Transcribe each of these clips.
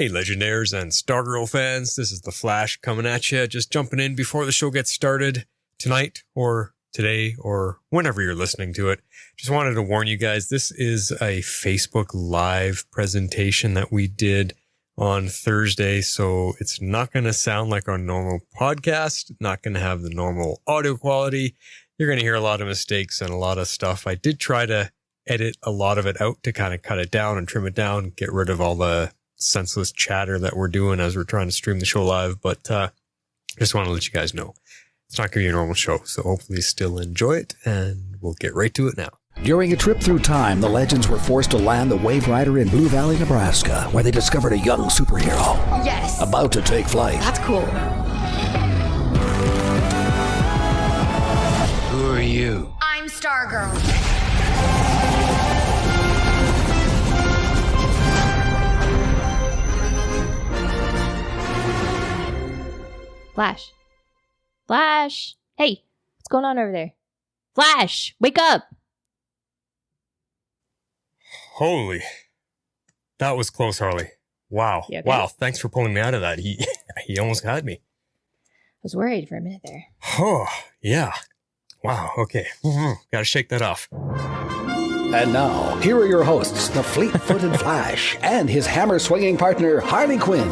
Hey, Legionnaires and Stargirl fans, this is The Flash coming at you, just jumping in before the show gets started tonight or today or whenever you're listening to it. Just wanted to warn you guys, this is a Facebook Live presentation that we did on Thursday, so it's not going to sound like our normal podcast, not going to have the normal audio quality. You're going to hear a lot of mistakes and a lot of stuff. I did try to edit a lot of it out to kind of cut it down and trim it down, get rid of all the senseless chatter that we're doing as we're trying to stream the show live, but just want to let you guys know it's not going to be a normal show, so hopefully you still enjoy it, and we'll get right to it now. During a trip through time, the Legends were forced to land the Waverider in Blue Valley, Nebraska, where they discovered a young superhero. Yes! About to take flight. That's cool. Who are you? I'm Stargirl. Flash. Flash. Hey, what's going on over there? Flash, wake up. Holy. That was close, Harley. Wow. You okay? Wow. Thanks for pulling me out of that. He almost had me. I was worried for a minute there. Oh, yeah. Wow. Okay. Gotta shake that off. And now, here are your hosts, the fleet-footed Flash and his hammer-swinging partner, Harley Quinn.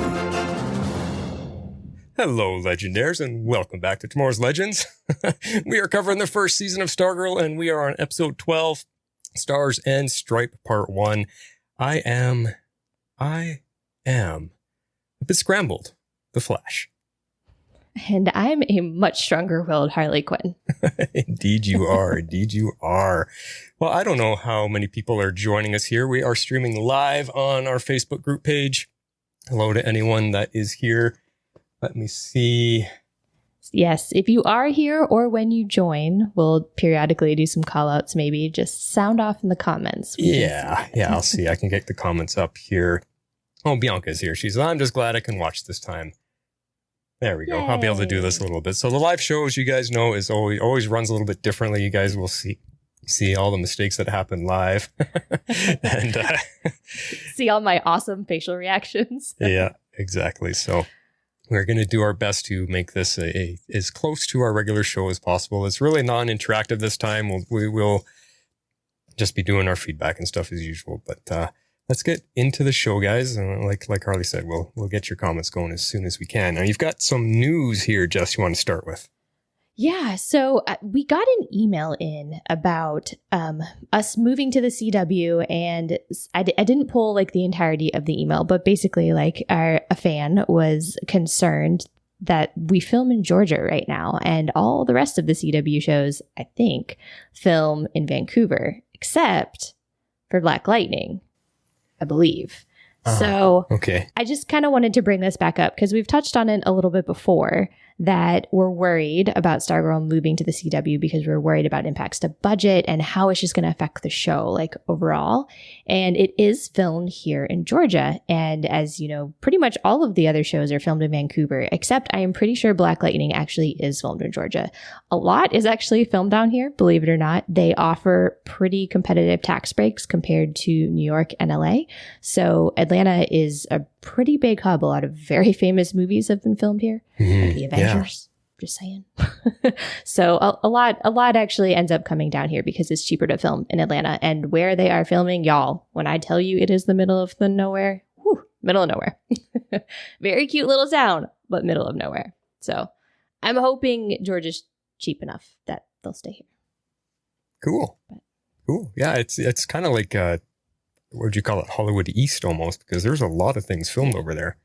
Hello, Legionnaires, and welcome back to Tomorrow's Legends. We are covering the first season of Stargirl, and we are on episode 12, Stars and Stripe Part 1. I am a bit scrambled, the Flash. And I'm a much stronger-willed Harley Quinn. Indeed you are. Indeed you are. Well, I don't know how many people are joining us here. We are streaming live on our Facebook group page. Hello to anyone that is here. Let me see. Yes, if you are here or when you join, we'll periodically do some call-outs maybe. Just sound off in the comments. Yeah, I'll see. I can get the comments up here. Oh, Bianca's here. She says, I'm just glad I can watch this time. There we go. Yay. I'll be able to do this a little bit. So the live show, as you guys know, is always runs a little bit differently. You guys will see all the mistakes that happen live. And see all my awesome facial reactions. Yeah, exactly. So we're going to do our best to make this as close to our regular show as possible. It's really non-interactive this time. We will just be doing our feedback and stuff as usual. But let's get into the show, guys. Like Harley said, we'll get your comments going as soon as we can. Now, you've got some news here, Jess, you want to start with? Yeah, so we got an email in about us moving to the CW, and I didn't pull like the entirety of the email, but basically like a fan was concerned that we film in Georgia right now, and all the rest of the CW shows, I think, film in Vancouver, except for Black Lightning, I believe. So okay. I just kind of wanted to bring this back up because we've touched on it a little bit before, that we're worried about Stargirl moving to the CW because we're worried about impacts to budget and how it's just going to affect the show like overall. And it is filmed here in Georgia. And as you know, pretty much all of the other shows are filmed in Vancouver, except I am pretty sure Black Lightning actually is filmed in Georgia. A lot is actually filmed down here, believe it or not. They offer pretty competitive tax breaks compared to New York and LA. So Atlanta is a pretty big hub. A lot of very famous movies have been filmed here. Like the Avengers, just saying. So a lot actually ends up coming down here because it's cheaper to film in Atlanta. And where they are filming, y'all, when I tell you it is the middle of the nowhere, middle of nowhere. Very cute little town, but middle of nowhere. So I'm hoping Georgia's cheap enough that they'll stay here. Cool. Yeah, it's kind of like what would you call it, Hollywood East almost, because there's a lot of things filmed over there.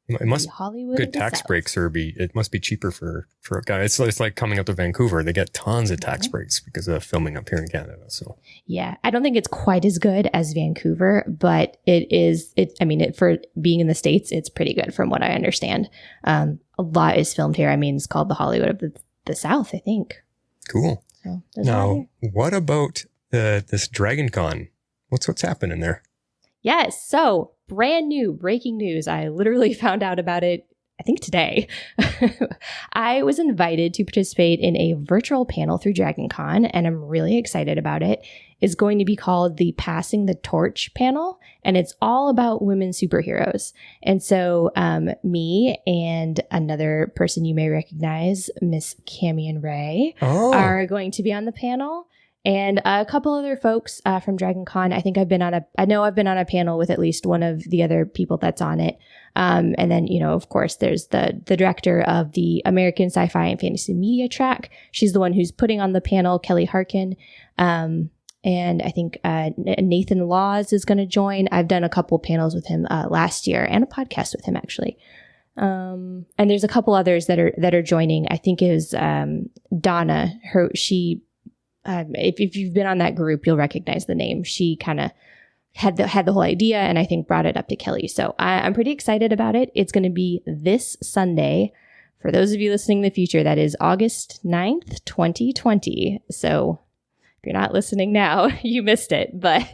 It must Hollywood good tax South. breaks, or it must be cheaper for a guy. It's like coming up to Vancouver. They get tons of tax breaks because of filming up here in Canada. So yeah, I don't think it's quite as good as Vancouver, but for being in the States, it's pretty good from what I understand. A lot is filmed here. I mean, it's called the Hollywood of the South, I think. Cool. So now, what about this Dragon Con? What's happening there? Yes. So brand new breaking news. I literally found out about it, I think today, I was invited to participate in a virtual panel through DragonCon, and I'm really excited about it. It's going to be called the Passing the Torch panel, and it's all about women superheroes. And so me and another person you may recognize, Miss Camion Ray, are going to be on the panel. And a couple other folks from DragonCon. I know I've been on a panel with at least one of the other people that's on it. And then, of course, there's the director of the American Sci-Fi and Fantasy Media track. She's the one who's putting on the panel, Kelly Harkin. And I think Nathan Laws is going to join. I've done a couple panels with him last year and a podcast with him, actually. And there's a couple others that are joining. I think it was Donna. If you've been on that group, you'll recognize the name. She kind of had the whole idea and I think brought it up to Kelly. So I'm pretty excited about it. It's going to be this Sunday. For those of you listening in the future, that is August 9th, 2020. So if you're not listening now, you missed it, but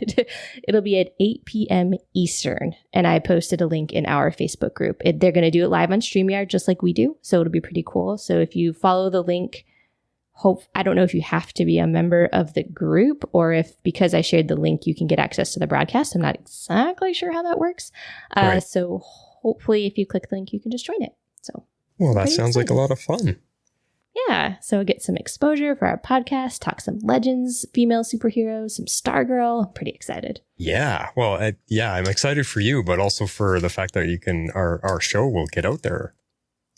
it'll be at 8 p.m. Eastern. And I posted a link in our Facebook group. They're going to do it live on StreamYard just like we do. So it'll be pretty cool. So if you follow the link, I don't know if you have to be a member of the group or if because I shared the link, you can get access to the broadcast. I'm not exactly sure how that works. Right. So hopefully if you click the link, you can just join it. So, well, that sounds like a lot of fun. Yeah. So get some exposure for our podcast, talk some legends, female superheroes, some Stargirl. I'm pretty excited. Yeah. Well, I'm excited for you, but also for the fact that our show will get out there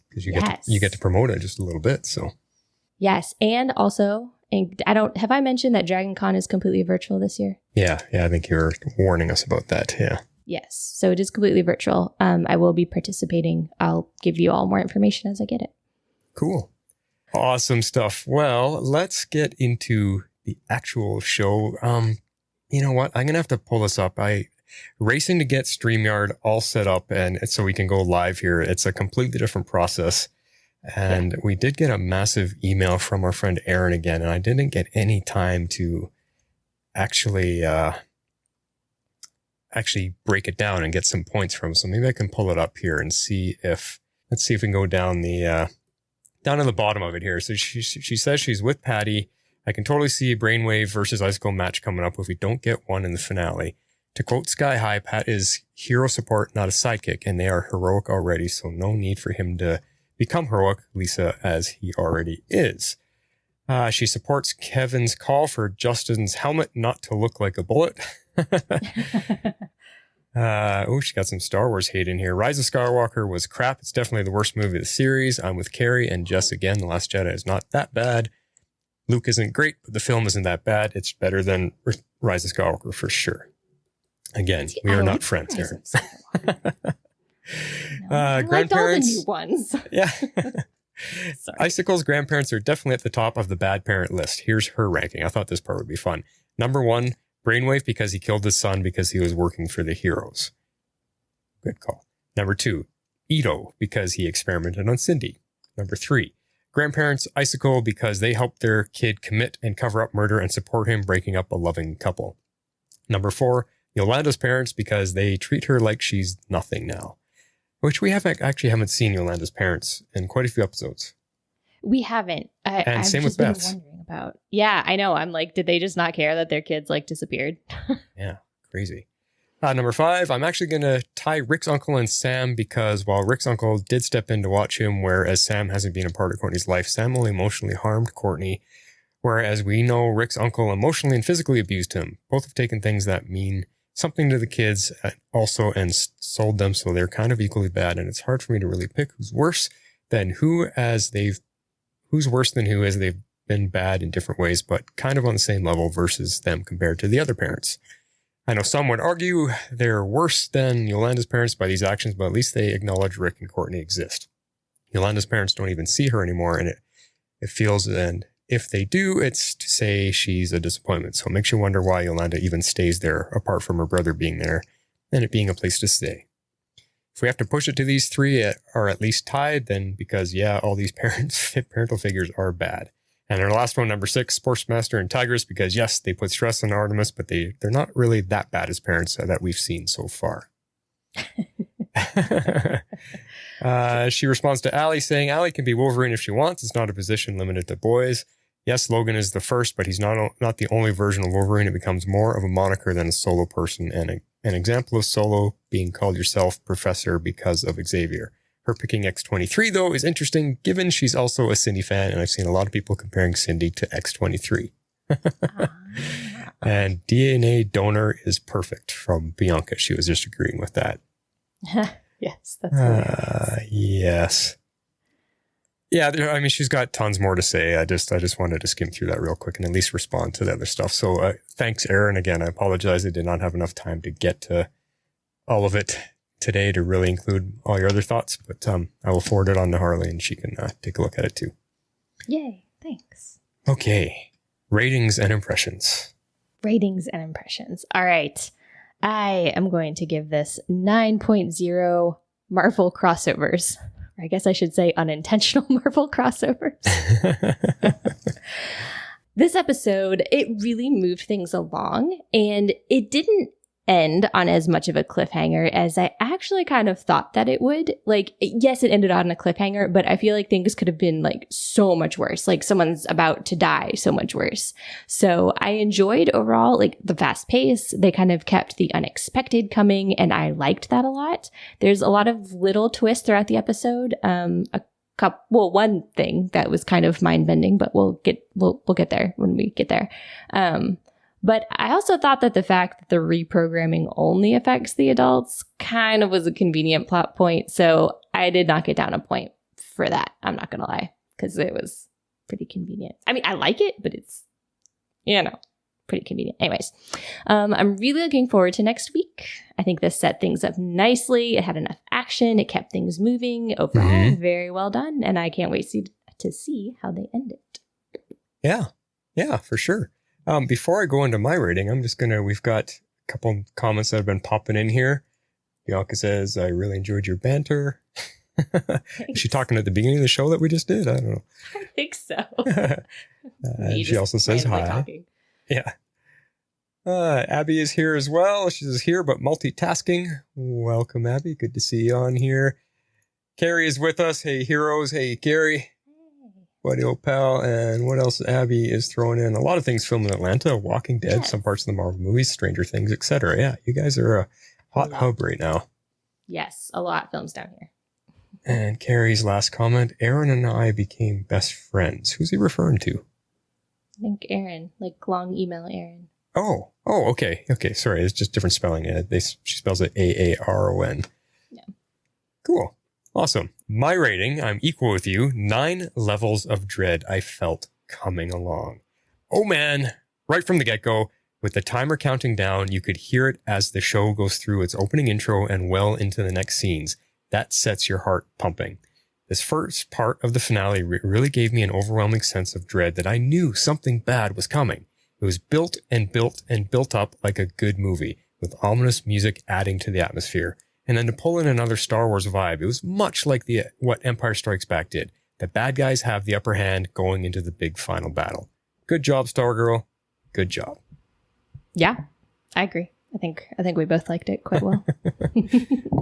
because you get to promote it just a little bit. So. Yes. And also, have I mentioned that DragonCon is completely virtual this year? Yeah. I think you're warning us about that. Yeah. Yes. So it is completely virtual. I will be participating. I'll give you all more information as I get it. Cool. Awesome stuff. Well, let's get into the actual show. You know what? I'm going to have to pull this up. Racing to get StreamYard all set up and so we can go live here. It's a completely different process. And we did get a massive email from our friend Aaron again, and I didn't get any time to actually break it down and get some points from. So maybe I can pull it up here and let's see if we can go down down to the bottom of it here. So she says she's with Patty. I can totally see a Brainwave versus Icicle match coming up if we don't get one in the finale. To quote Sky High, Pat is hero support, not a sidekick, and they are heroic already, so no need for him to become heroic, Lisa, as he already is. She supports Kevin's call for Justin's helmet not to look like a bullet. She got some Star Wars hate in here. Rise of Skywalker was crap. It's definitely the worst movie of the series. I'm with Carrie and Jess again. The Last Jedi is not that bad. Luke isn't great, but the film isn't that bad. It's better than Rise of Skywalker for sure. Again, we are not friends here. I liked all the new ones. Yeah. Icicle's grandparents are definitely at the top of the bad parent list. Here's her ranking. I thought this part would be fun. Number 1, Brainwave because he killed his son because he was working for the heroes. Good call. Number 2, Ito because he experimented on Cindy. Number 3, grandparents Icicle because they helped their kid commit and cover up murder and support him breaking up a loving couple. Number 4, Yolanda's parents because they treat her like she's nothing now. Which we haven't seen Yolanda's parents in quite a few episodes. We haven't. And same with Beth's. Wondering about. Yeah, I know. I'm like, did they just not care that their kids disappeared? Yeah, crazy. Number 5, I'm actually going to tie Rick's uncle and Sam because while Rick's uncle did step in to watch him, whereas Sam hasn't been a part of Courtney's life, Sam only emotionally harmed Courtney, whereas we know Rick's uncle emotionally and physically abused him. Both have taken things that mean something to the kids also and sold them, so they're kind of equally bad, and it's hard for me to really pick who's worse than who as they've been bad in different ways, but kind of on the same level versus them compared to the other parents. I know some would argue they're worse than Yolanda's parents by these actions, but at least they acknowledge Rick and Courtney exist. Yolanda's parents don't even see her anymore, and it feels, and if they do, it's to say she's a disappointment. So it makes you wonder why Yolanda even stays there apart from her brother being there and it being a place to stay. If we have to push it to these 3 are at least tied, then because, all these parental figures are bad. And our last one, number 6, Sportsmaster and Tigress, because yes, they put stress on Artemis, but they're not really that bad as parents that we've seen so far. She responds to Allie saying, Allie can be Wolverine if she wants. It's not a position limited to boys. Yes, Logan is the first, but he's not the only version of Wolverine. It becomes more of a moniker than a solo person, and an example of solo being called yourself Professor because of Xavier. Her picking X-23, though, is interesting, given she's also a Cindy fan, and I've seen a lot of people comparing Cindy to X-23. And DNA donor is perfect from Bianca. She was just agreeing with that. Yes, that's hilarious. Yes. Yeah, I mean, she's got tons more to say. I just wanted to skim through that real quick and at least respond to the other stuff. So thanks, Aaron. Again, I apologize. I did not have enough time to get to all of it today to really include all your other thoughts, but I will forward it on to Harley and she can take a look at it too. Yay, thanks. Okay, ratings and impressions. Ratings and impressions. All right. I am going to give this 9.0 Marvel crossovers. Or I guess I should say unintentional Marvel crossovers. This episode, it really moved things along, and it didn't end on as much of a cliffhanger as I actually kind of thought that it would. Like, yes, it ended on a cliffhanger, but I feel like things could have been like so much worse. Like someone's about to die so much worse. So I enjoyed overall like the fast pace. They kind of kept the unexpected coming, and I liked that a lot. There's a lot of little twists throughout the episode. One thing that was kind of mind bending, but we'll get there when we get there. But I also thought that the fact that the reprogramming only affects the adults kind of was a convenient plot point. So I did not get down a point for that. I'm not going to lie, because it was pretty convenient. I mean, I like it, but it's, pretty convenient. Anyways, I'm really looking forward to next week. I think this set things up nicely. It had enough action. It kept things moving. Overall, very well done. And I can't wait to see how they end it. Yeah, for sure. Before I go into my rating, we've got a couple comments that have been popping in here. Bianca says, I really enjoyed your banter. Is she talking at the beginning of the show that we just did? I don't know. I think so. She also says hi. Talking. Yeah. Abby is here as well. She says here, but multitasking. Welcome, Abby. Good to see you on here. Carrie is with us. Hey, heroes. Hey, Gary. Buddy old pal, and what else Abby is throwing in? A lot of things filmed in Atlanta, Walking Dead, some parts of the Marvel movies, Stranger Things, etc. Yeah, you guys are a hot hub right now. Yes, a lot films down here. And Carrie's last comment, Aaron and I became best friends. Who's he referring to? I think Aaron, like long email Aaron. Oh, okay. Okay, sorry, it's just different spelling. She spells it Aaron. Yeah. Cool. Awesome. My rating, I'm equal with you. 9 levels of dread I felt coming along. Oh man, right from the get-go, with the timer counting down, you could hear it as the show goes through its opening intro and well into the next scenes. That sets your heart pumping. This first part of the finale really gave me an overwhelming sense of dread that I knew something bad was coming. It was built and built and built up like a good movie, with ominous music adding to the atmosphere. And then to pull in another Star Wars vibe, it was much like what Empire Strikes Back did. The bad guys have the upper hand going into the big final battle. Good job, Stargirl. Good job. Yeah, I agree. I think we both liked it quite well.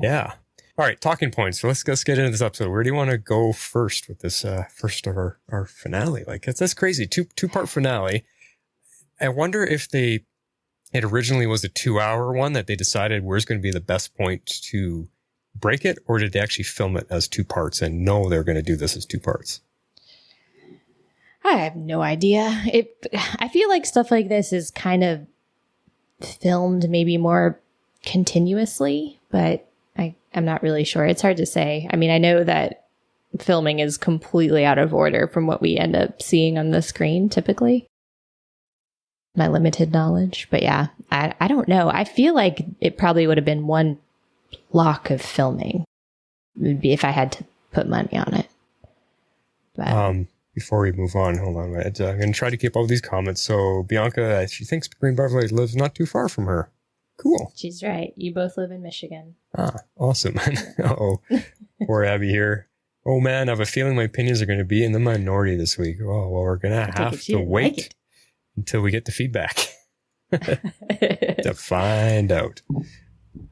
Yeah. All right, talking points. So let's get into this episode. Where do you want to go first with this first of our finale? Like that's crazy. Two-part finale. I wonder if it originally was a 2-hour one that they decided where's going to be the best point to break it, or did they actually film it as 2 parts and know they're going to do this as 2 parts? I have no idea. I feel like stuff like this is kind of filmed maybe more continuously, but I'm not really sure. It's hard to say. I mean, I know that filming is completely out of order from what we end up seeing on the screen typically. My limited knowledge, but yeah, I don't know. I feel like it probably would have been one block of filming. It would be if I had to put money on it. But before we move on, hold on. I'm going to try to keep all these comments. So Bianca, she thinks Green Beverly lives not too far from her. Cool. She's right. You both live in Michigan. Ah, awesome. Uh-oh. Poor Abby here. Oh man, I have a feeling my opinions are going to be in the minority this week. Oh, well, we're going to have to wait until we get the feedback to find out.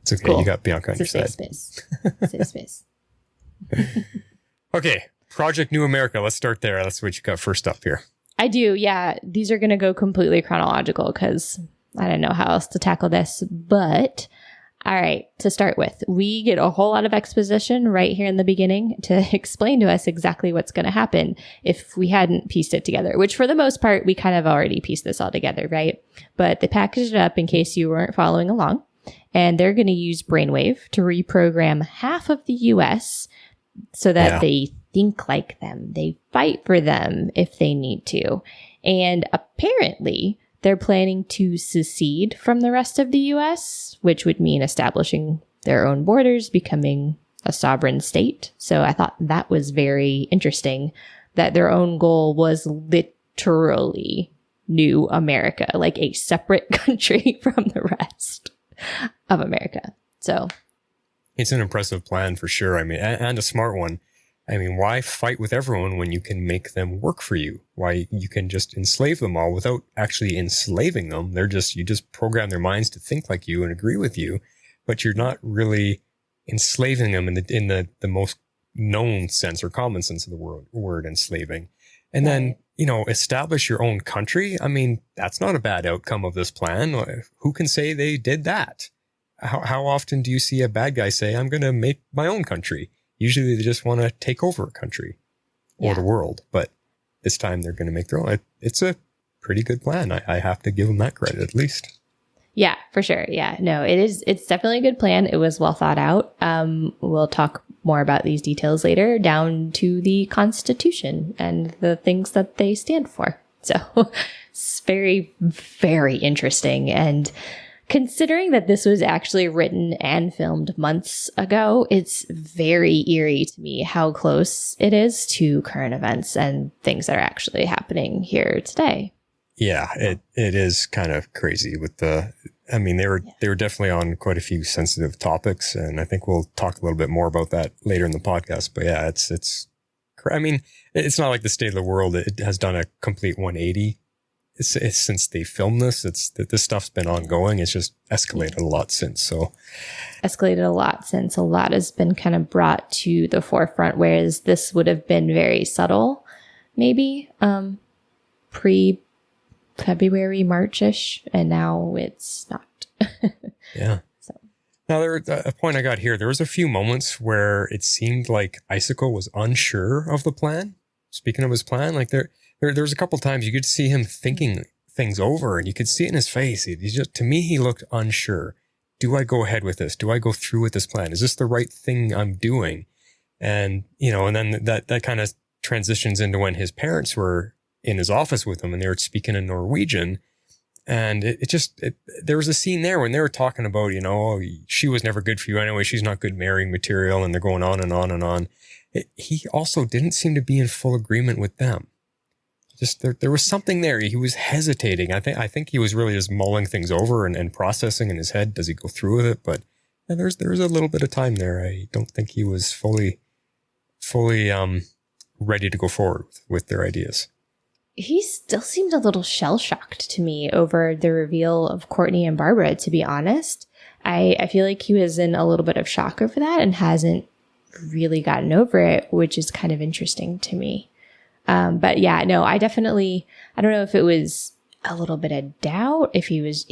It's okay. Cool. You got Bianca on your side. Safe space. Okay, Project New America. Let's start there. That's what you got first up here. I do. Yeah. These are going to go completely chronological because I don't know how else to tackle this. But all right, to start with, we get a whole lot of exposition right here in the beginning to explain to us exactly what's going to happen if we hadn't pieced it together, which for the most part, we kind of already pieced this all together, right? But they packaged it up in case you weren't following along. And they're going to use Brainwave to reprogram half of the US so that they think like them. They fight for them if they need to. And apparently, they're planning to secede from the rest of the US, which would mean establishing their own borders, becoming a sovereign state. So I thought that was very interesting that their own goal was literally New America, like a separate country from the rest of America. So it's an impressive plan for sure. I mean, and a smart one. I mean, why fight with everyone when you can make them work for you? Why you can just enslave them all without actually enslaving them. You just program their minds to think like you and agree with you, but you're not really enslaving them in the most known sense or common sense of the word enslaving. And then, establish your own country. I mean, that's not a bad outcome of this plan. Who can say they did that? How often do you see a bad guy say, I'm going to make my own country? Usually they just want to take over a country or the world, but this time they're going to make their own. It's a pretty good plan. I have to give them that credit at least. Yeah, for sure. Yeah, no, it's definitely a good plan. It was well thought out. We'll talk more about these details later, down to the Constitution and the things that they stand for. So it's very, very interesting. And considering that this was actually written and filmed months ago, it's very eerie to me how close it is to current events and things that are actually happening here today. Yeah, it is kind of crazy with they were definitely on quite a few sensitive topics, and I think we'll talk a little bit more about that later in the podcast. But yeah, it's not like the state of the world. It has done a complete 180. It's since they filmed this, this stuff's been ongoing. It's just escalated a lot since. So escalated a lot since. A lot has been kind of brought to the forefront, whereas this would have been very subtle, maybe pre-February, March-ish, and now it's not. Yeah. So. Now, a point I got here, there was a few moments where it seemed like Icicle was unsure of the plan. Speaking of his plan, like there's a couple times you could see him thinking things over, and you could see it in his face. To me, he looked unsure. Do I go ahead with this? Do I go through with this plan? Is this the right thing I'm doing? And, and then that kind of transitions into when his parents were in his office with him and they were speaking in Norwegian. And there was a scene there when they were talking about, she was never good for you anyway. She's not good marrying material. And they're going on and on and on. He also didn't seem to be in full agreement with them. Just there was something there. He was hesitating. I think he was really just mulling things over and processing in his head. Does he go through with it? But there was a little bit of time there. I don't think he was fully ready to go forward with their ideas. He still seemed a little shell-shocked to me over the reveal of Courtney and Barbara, to be honest. I feel like he was in a little bit of shock over that and hasn't really gotten over it, which is kind of interesting to me. But yeah, no, I don't know if it was a little bit of doubt, if he was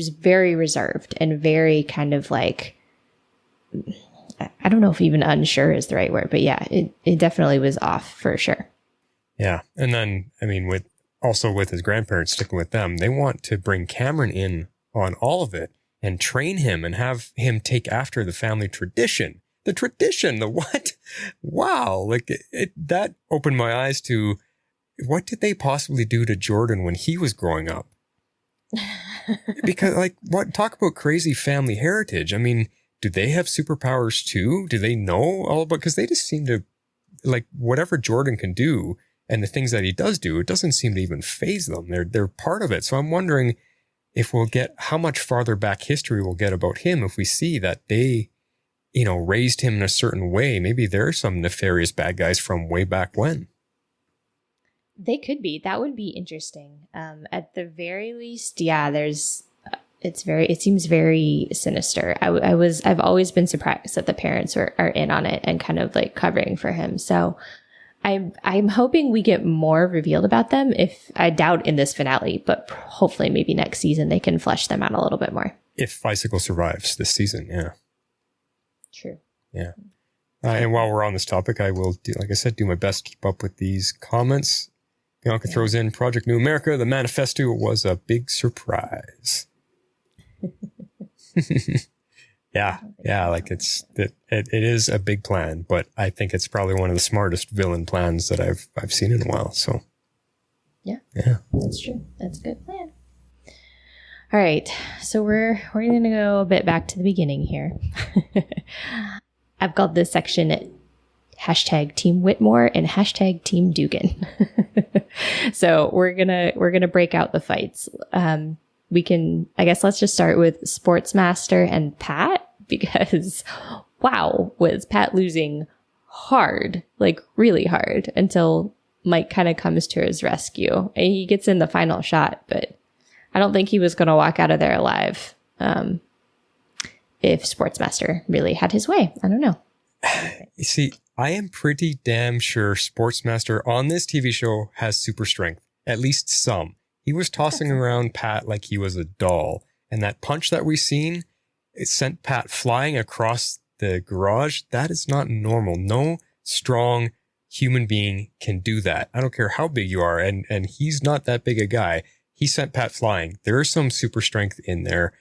very reserved and very kind of like, I don't know if even unsure is the right word, but yeah, it definitely was off for sure. Yeah. And then, with his grandparents, sticking with them, they want to bring Cameron in on all of it and train him and have him take after the family tradition. The tradition, the what? Wow. Like that opened my eyes to what did they possibly do to Jordan when he was growing up? Because talk about crazy family heritage. Do they have superpowers too? Do they know all about, because they just seem to whatever Jordan can do and the things that he does do, it doesn't seem to even faze them. They're part of it. So I'm wondering if we'll get how much farther back history we'll get about him if we see that they, raised him in a certain way. Maybe there are some nefarious bad guys from way back when. They could be. That would be interesting. At the very least, yeah, there's it seems very sinister. I've always been surprised that the parents are in on it and kind of like covering for him. So I'm hoping we get more revealed about them. If I doubt in this finale, but hopefully maybe next season they can flesh them out a little bit more. If Bicycle survives this season, yeah. True. Yeah. And while we're on this topic, I will, like I said, do my best to keep up with these comments. Bianca throws in Project New America. The manifesto was a big surprise. Yeah. Like it is a big plan, but I think it's probably one of the smartest villain plans that I've seen in a while. So yeah, that's true. That's a good plan. All right. So we're going to go a bit back to the beginning here. I've called this section hashtag Team Whitmore and hashtag Team Dugan. So we're gonna break out the fights. Let's just start with Sportsmaster and Pat, because wow, was Pat losing hard, like really hard, until Mike kind of comes to his rescue and he gets in the final shot, but I don't think he was going to walk out of there alive. If Sportsmaster really had his way. I don't know. You see, I am pretty damn sure Sportsmaster on this TV show has super strength, at least some. He was tossing around Pat like he was a doll. And that punch that we seen, it sent Pat flying across the garage. That is not normal. No strong human being can do that. I don't care how big you are. And he's not that big a guy. He sent Pat flying. There is some super strength in there.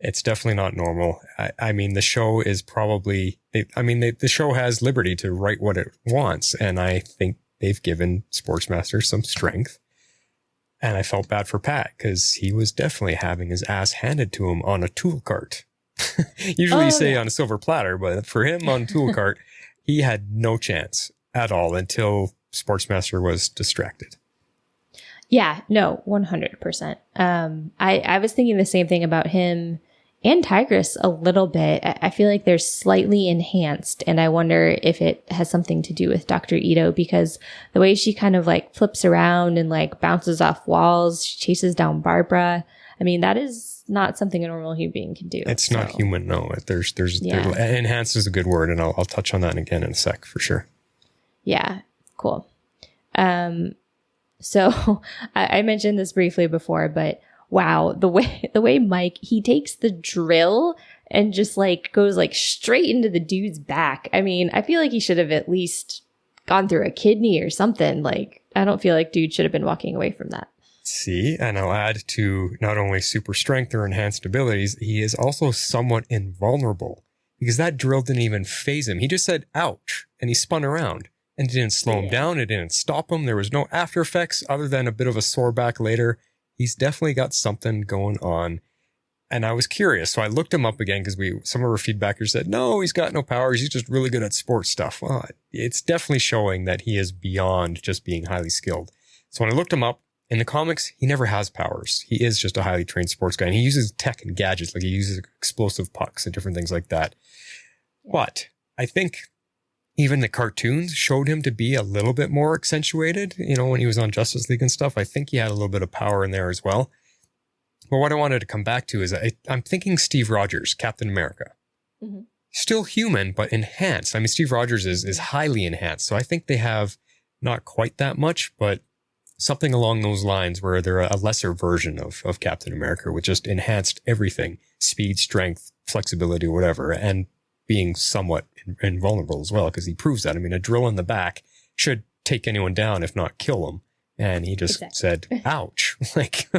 It's definitely not normal. I mean, the show is probably, the show has liberty to write what it wants. And I think they've given Sportsmaster some strength. And I felt bad for Pat because he was definitely having his ass handed to him on a tool cart. Usually you say on a silver platter, but for him on a tool cart, he had no chance at all until Sportsmaster was distracted. Yeah, no, 100%. I was thinking the same thing about him and Tigress a little bit. I feel like they're slightly enhanced, and I wonder if it has something to do with Dr. Ito, because the way she kind of like flips around and like bounces off walls, she chases down Barbara. I mean, that is not something a normal human being can do. It's not human, no. There's enhanced is a good word, and I'll touch on that again in a sec for sure. Yeah, cool. So I mentioned this briefly before, but wow, the way Mike, he takes the drill and just like goes like straight into the dude's back. I mean, I feel like he should have at least gone through a kidney or something. Like, I don't feel like dude should have been walking away from that. See, and I'll add to not only super strength or enhanced abilities, he is also somewhat invulnerable because that drill didn't even phase him. He just said, ouch, and he spun around. And it didn't slow him down. It didn't stop him. There was no after effects other than a bit of a sore back later. He's definitely got something going on. And I was curious. So I looked him up again because some of our feedbackers said, no, he's got no powers. He's just really good at sports stuff. Well, it's definitely showing that he is beyond just being highly skilled. So when I looked him up in the comics, he never has powers. He is just a highly trained sports guy. And he uses tech and gadgets. Like he uses explosive pucks and different things like that. Yeah. But I think even the cartoons showed him to be a little bit more accentuated, when he was on Justice League and stuff. I think he had a little bit of power in there as well. But what I wanted to come back to is I'm thinking Steve Rogers, Captain America. Mm-hmm. Still human, but enhanced. I mean, Steve Rogers is highly enhanced. So I think they have not quite that much, but something along those lines where they're a lesser version of Captain America with just enhanced everything, speed, strength, flexibility, whatever, and being somewhat invulnerable as well, because he proves that. I mean, a drill in the back should take anyone down, if not kill them. And he just said, ouch, like,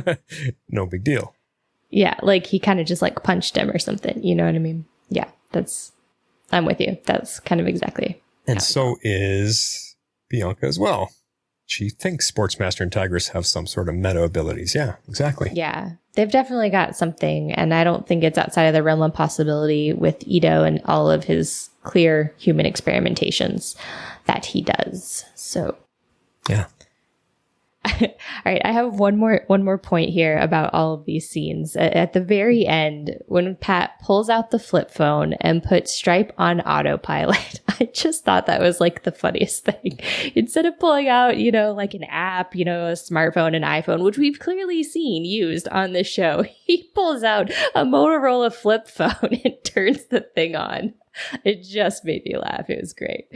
no big deal. Yeah, like he kind of just like punched him or something. You know what I mean? Yeah, I'm with you. That's kind of exactly. And so is Bianca as well. She thinks Sportsmaster and Tigress have some sort of meta abilities. Yeah, exactly. Yeah, they've definitely got something. And I don't think it's outside of the realm of possibility with Ito and all of his clear human experimentations that he does. So, yeah. All right, I have one more point here about all of these scenes. At the very end, when Pat pulls out the flip phone and puts S.T.R.I.P.E. on autopilot, I just thought that was like the funniest thing. Instead of pulling out, like an app, a smartphone, an iPhone, which we've clearly seen used on this show, he pulls out a Motorola flip phone and turns the thing on. It just made me laugh. It was great.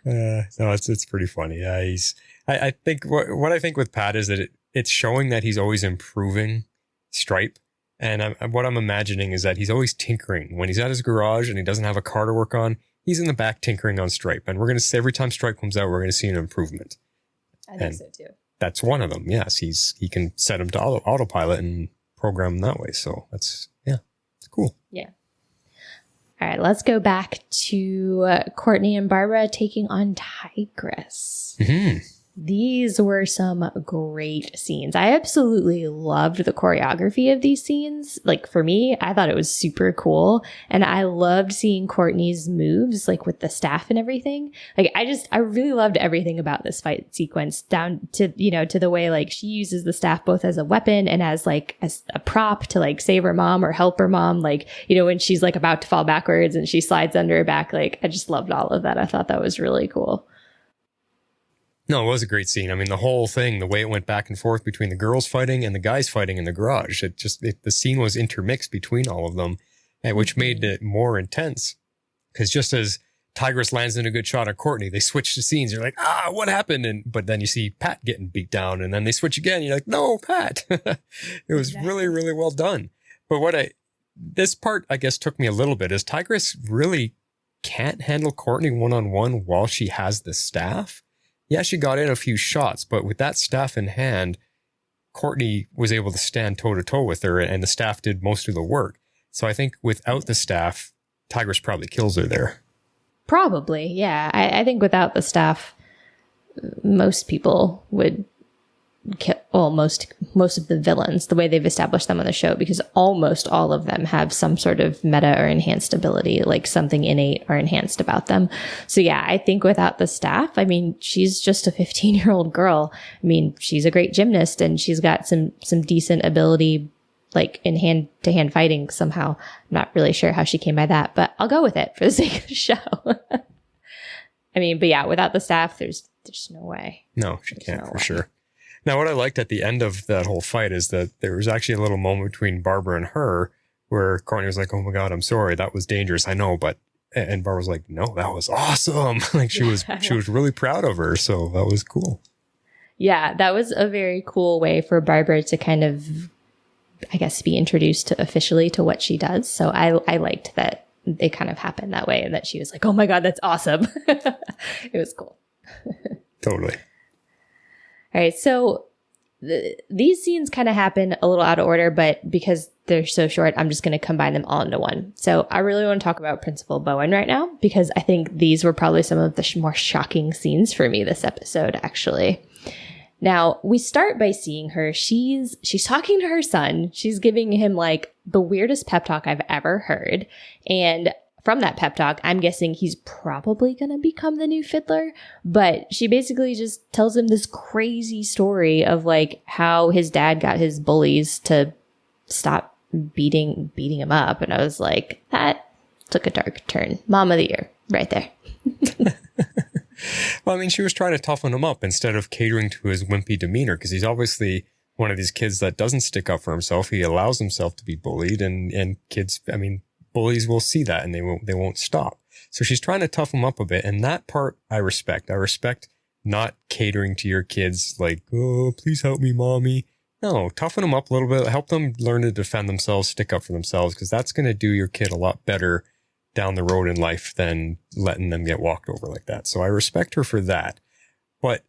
No, it's pretty funny. I think what I think with Pat is that it's showing that he's always improving S.T.R.I.P.E. And what I'm imagining is that he's always tinkering. When he's at his garage and he doesn't have a car to work on, he's in the back tinkering on S.T.R.I.P.E. And we're going to see every time S.T.R.I.P.E. comes out, we're going to see an improvement. I think so too. That's one of them. Yes, he can set him to autopilot and program him that way. So it's cool. Yeah. All right, let's go back to Courtney and Barbara taking on Tigress. Mm-hmm. These were some great scenes. I absolutely loved the choreography of these scenes. Like for me, I thought it was super cool. And I loved seeing Courtney's moves, like with the staff and everything. Like I really loved everything about this fight sequence, down to, to the way like she uses the staff both as a weapon and as a prop to like save her mom or help her mom. Like, when she's like about to fall backwards and she slides under her back. Like I just loved all of that. I thought that was really cool. No, it was a great scene. I mean, the whole thing, the way it went back and forth between the girls fighting and the guys fighting in the garage, the scene was intermixed between all of them, which made it more intense. Because just as Tigress lands in a good shot on Courtney, they switch the scenes. You're like, what happened? But then you see Pat getting beat down, and then they switch again. You're like, no, Pat. It was really, really well done. But this part, I guess, took me a little bit, is Tigress really can't handle Courtney one-on-one while she has the staff. Yeah, she got in a few shots, but with that staff in hand, Courtney was able to stand toe-to-toe with her, and the staff did most of the work. So I think without the staff, Tigress probably kills her there. Probably, yeah. I think without the staff, most people would kill, well, most of the villains, the way they've established them on the show, because almost all of them have some sort of meta or enhanced ability, like something innate or enhanced about them. So yeah, I think without the staff, I mean, she's just a 15-year-old girl. I mean, she's a great gymnast and she's got some decent ability, like in hand-to-hand fighting somehow. I'm not really sure how she came by that, but I'll go with it for the sake of the show. I mean, but yeah, without the staff, there's no way. No, she can't for sure. Now, what I liked at the end of that whole fight is that there was actually a little moment between Barbara and her where Courtney was like, oh my God, I'm sorry. That was dangerous. I know. And Barbara was like, no, that was awesome. Like she was really proud of her. So that was cool. Yeah, that was a very cool way for Barbara to kind of, I guess, be introduced officially to what she does. So I liked that it kind of happened that way and that she was like, oh my God, that's awesome. It was cool. Totally. All right, so these scenes kind of happen a little out of order, but because they're so short, I'm just going to combine them all into one. So I really want to talk about Principal Bowen right now, because I think these were probably some of the more shocking scenes for me this episode, actually. Now, we start by seeing her. She's talking to her son. She's giving him like the weirdest pep talk I've ever heard. And from that pep talk, I'm guessing he's probably going to become the new fiddler, but she basically just tells him this crazy story of like how his dad got his bullies to stop beating him up. And I was like, that took a dark turn. Mom of the year right there. Well, I mean, she was trying to toughen him up instead of catering to his wimpy demeanor, because he's obviously one of these kids that doesn't stick up for himself. He allows himself to be bullied, and kids, I mean, bullies will see that and they won't stop. So she's trying to toughen him up a bit. And that part I respect. I respect not catering to your kids like, oh, please help me, mommy. No, toughen them up a little bit. Help them learn to defend themselves, stick up for themselves, because that's going to do your kid a lot better down the road in life than letting them get walked over like that. So I respect her for that. But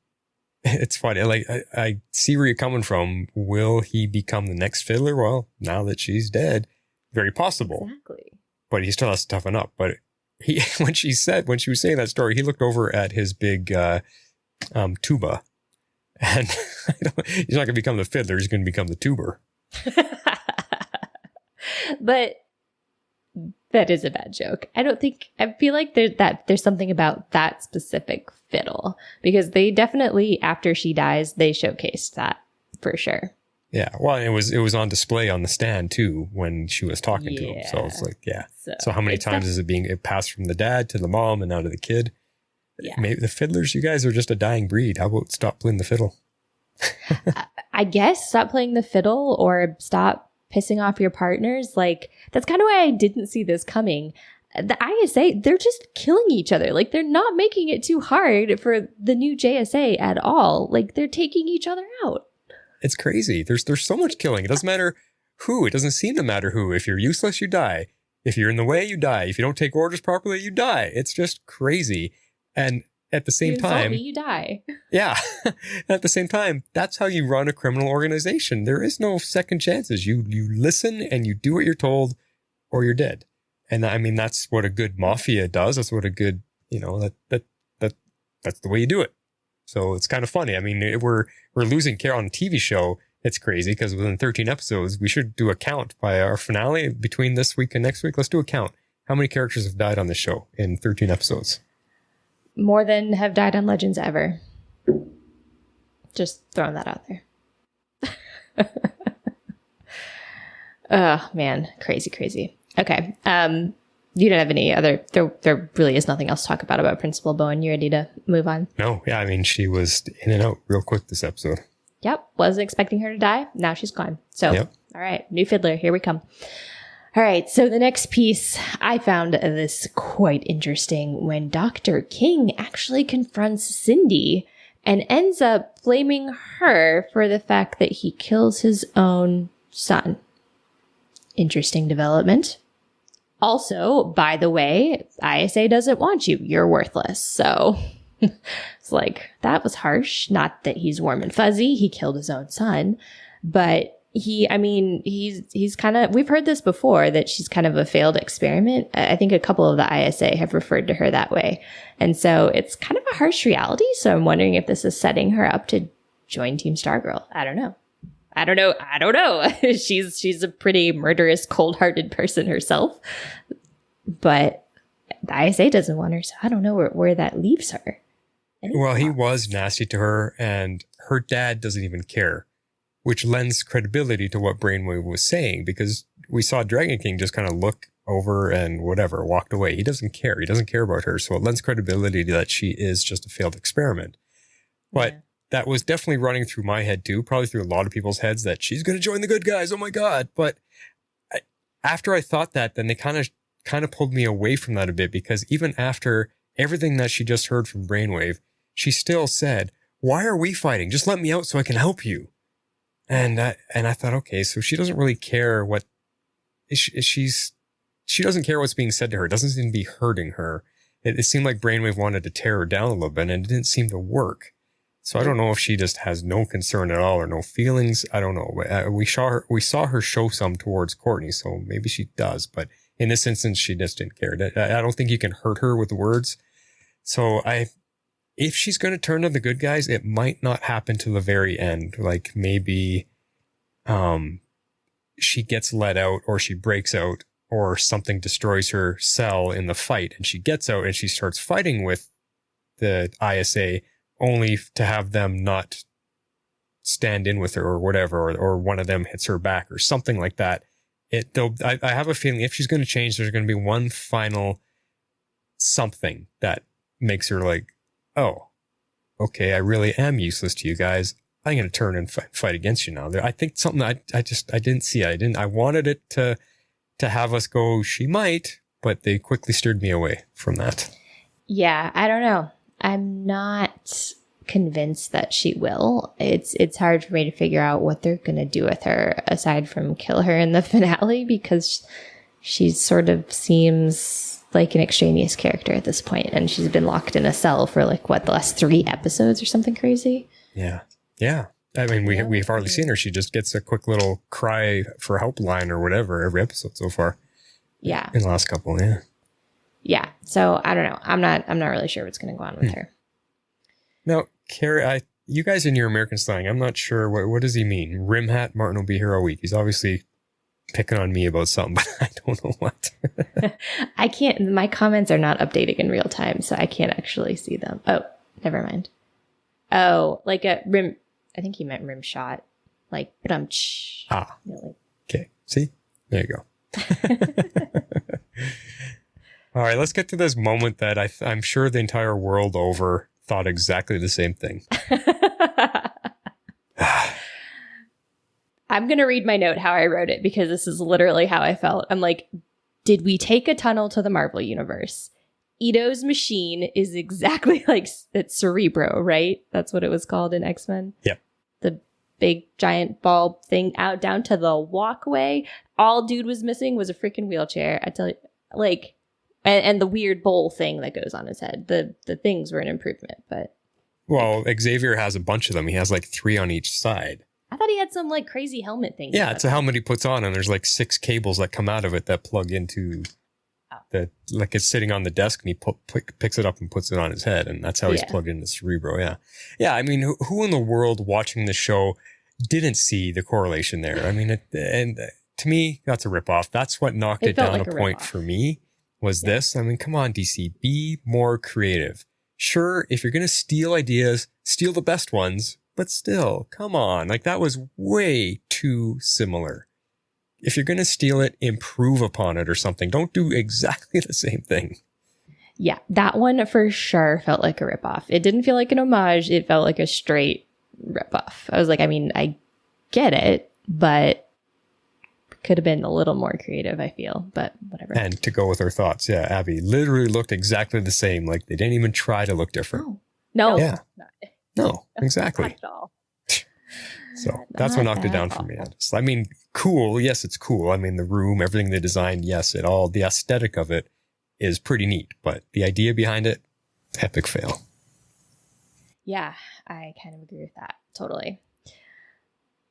it's funny. Like, I see where you're coming from. Will he become the next fiddler? Well, now that she's dead, very possible. Exactly. But he still has to toughen up. But when she was saying that story, he looked over at his big tuba, and he's not going to become the fiddler. He's going to become the tuber. But that is a bad joke. I feel like there's something about that specific fiddle, because they definitely, after she dies, they showcased that for sure. Yeah. Well, it was on display on the stand too when she was talking to him. So it's like, yeah. So how many times is it passed from the dad to the mom and now to the kid? Yeah. Maybe the fiddlers, you guys are just a dying breed. How about stop playing the fiddle? I guess stop playing the fiddle or stop pissing off your partners. Like, that's kind of why I didn't see this coming. The ISA, they're just killing each other. Like, they're not making it too hard for the new JSA at all. Like, they're taking each other out. It's crazy. There's so much killing. It doesn't matter who. It doesn't seem to matter who. If you're useless, you die. If you're in the way, you die. If you don't take orders properly, you die. It's just crazy. And at the same time, you die. Yeah. At the same time, that's how you run a criminal organization. There is no second chances. You listen and you do what you're told or you're dead. And I mean, that's what a good mafia does. That's what a good, that's the way you do it. So it's kind of funny. I mean, we're losing care on a TV show. It's crazy because within 13 episodes, we should do a count by our finale between this week and next week. Let's do a count. How many characters have died on this show in 13 episodes? More than have died on Legends ever. Just throwing that out there. Oh, man. Crazy. Okay. You don't have any other, there really is nothing else to talk about Principal Bowen. You ready to move on? No. Yeah. I mean, she was in and out real quick this episode. Yep. Wasn't expecting her to die. Now she's gone. So, yep. All right. New fiddler. Here we come. All right. So the next piece, I found this quite interesting when Dr. King actually confronts Cindy and ends up blaming her for the fact that he kills his own son. Interesting development. Also, by the way, ISA doesn't want you. You're worthless. So it's like, that was harsh. Not that he's warm and fuzzy. He killed his own son. But he's kind of, we've heard this before, that she's kind of a failed experiment. I think a couple of the ISA have referred to her that way. And so it's kind of a harsh reality. So I'm wondering if this is setting her up to join Team Stargirl. I don't know. She's a pretty murderous, cold-hearted person herself, but the ISA doesn't want her, so I don't know where that leaves her. Well, he was nasty to her, and her dad doesn't even care, which lends credibility to what Brainwave was saying, because we saw Dragon King just kind of look over and whatever, walked away. He doesn't care. He doesn't care about her, so it lends credibility to that she is just a failed experiment. But that was definitely running through my head too, probably through a lot of people's heads, that she's going to join the good guys. Oh my God. But after I thought that, then they kind of pulled me away from that a bit, because even after everything that she just heard from Brainwave, she still said, "Why are we fighting? Just let me out so I can help you." And I thought, okay, so she doesn't really care what she doesn't care what's being said to her. It doesn't seem to be hurting her. It seemed like Brainwave wanted to tear her down a little bit, and it didn't seem to work. So I don't know if she just has no concern at all or no feelings. I don't know. We saw her show some towards Courtney, so maybe she does. But in this instance, she just didn't care. I don't think you can hurt her with words. So if she's going to turn to the good guys, it might not happen to the very end. Like maybe she gets let out, or she breaks out, or something destroys her cell in the fight, and she gets out and she starts fighting with the ISA, only to have them not stand in with her or whatever, or one of them hits her back or something like that. I have a feeling if she's going to change, there's going to be one final something that makes her like, oh, okay, I really am useless to you guys. I'm going to turn and fight against you now. I think something I didn't see. I wanted it to have us go, she might, but they quickly steered me away from that. Yeah, I don't know. I'm not convinced that she will. It's hard for me to figure out what they're going to do with her aside from kill her in the finale, because she sort of seems like an extraneous character at this point, and she's been locked in a cell for like the last 3 episodes or something crazy. Yeah. I mean, we've hardly seen her. She just gets a quick little cry for help line or whatever every episode so far. Yeah. In the last couple, yeah. Yeah. So I don't know. I'm not really sure what's going to go on with her. Now, Carrie, you guys in your American slang, I'm not sure what does he mean? Rim hat, Martin will be here all week. He's obviously picking on me about something, but I don't know what. I can't, my comments are not updating in real time, so I can't actually see them. Oh, never mind. Oh, like a rim, I think he meant rim shot. like, Okay. See? There you go. All right, let's get to this moment that I'm sure the entire world over thought exactly the same thing. I'm going to read my note how I wrote it because this is literally how I felt. I'm like, did we take a tunnel to the Marvel Universe? Ito's machine is exactly like it's Cerebro, right? That's what it was called in X-Men. Yep. The big giant ball thing out down to the walkway. All dude was missing was a freaking wheelchair. I tell you, like, and the weird bowl thing that goes on his head. The things were an improvement, but. Well, Xavier has a bunch of them. He has like 3 on each side. I thought he had some like crazy helmet thing. Yeah, it's a helmet he puts on, and there's like 6 cables that come out of it that plug into like it's sitting on the desk, and he picks it up and puts it on his head, and that's how he's plugged into Cerebro. Yeah. Yeah, I mean, who in the world watching the show didn't see the correlation there? I mean, to me, that's a ripoff. That's what knocked it down like a point for me, was this. I mean, come on, DC, be more creative. Sure, if you're going to steal ideas, steal the best ones, but still, come on. Like, that was way too similar. If you're going to steal it, improve upon it or something. Don't do exactly the same thing. Yeah, that one for sure felt like a ripoff. It didn't feel like an homage. It felt like a straight ripoff. I was like, I mean, I get it, but could have been a little more creative, I feel, but whatever. And to go with her thoughts, yeah, Abby literally looked exactly the same. Like, they didn't even try to look different. Oh, no. Yeah. No, exactly. Not at all. So that's what knocked it down for me. I mean, cool. Yes, it's cool. I mean, the room, everything they designed. Yes, the aesthetic of it is pretty neat, but the idea behind it, epic fail. Yeah, I kind of agree with that. Totally.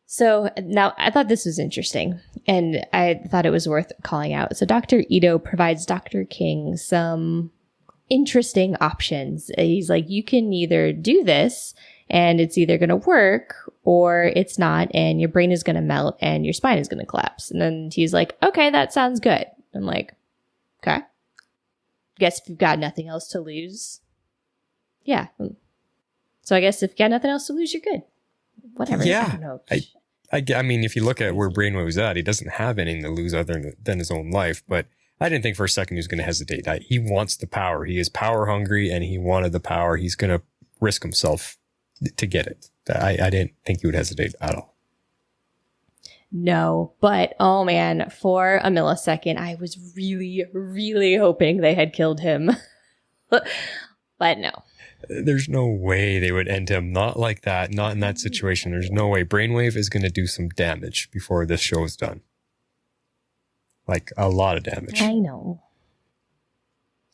So now I thought this was interesting, and I thought it was worth calling out. So Dr. Ito provides Dr. King some interesting options. He's like, you can either do this and it's either going to work or it's not, and your brain is going to melt and your spine is going to collapse. And then he's like, okay, that sounds good. I'm like, okay. Guess if you've got nothing else to lose. Yeah. So I guess if you got nothing else to lose, you're good. Whatever. Yeah. I don't know. I mean, if you look at where Brainwave's at, he doesn't have anything to lose other than his own life. But I didn't think for a second he was going to hesitate. He wants the power. He is power hungry, and he wanted the power. He's going to risk himself to get it. I didn't think he would hesitate at all. No, but oh man, for a millisecond, I was really, really hoping they had killed him. But no. There's no way they would end him. Not like that. Not in that situation. There's no way. Brainwave is going to do some damage before this show is done. Like, a lot of damage. I know.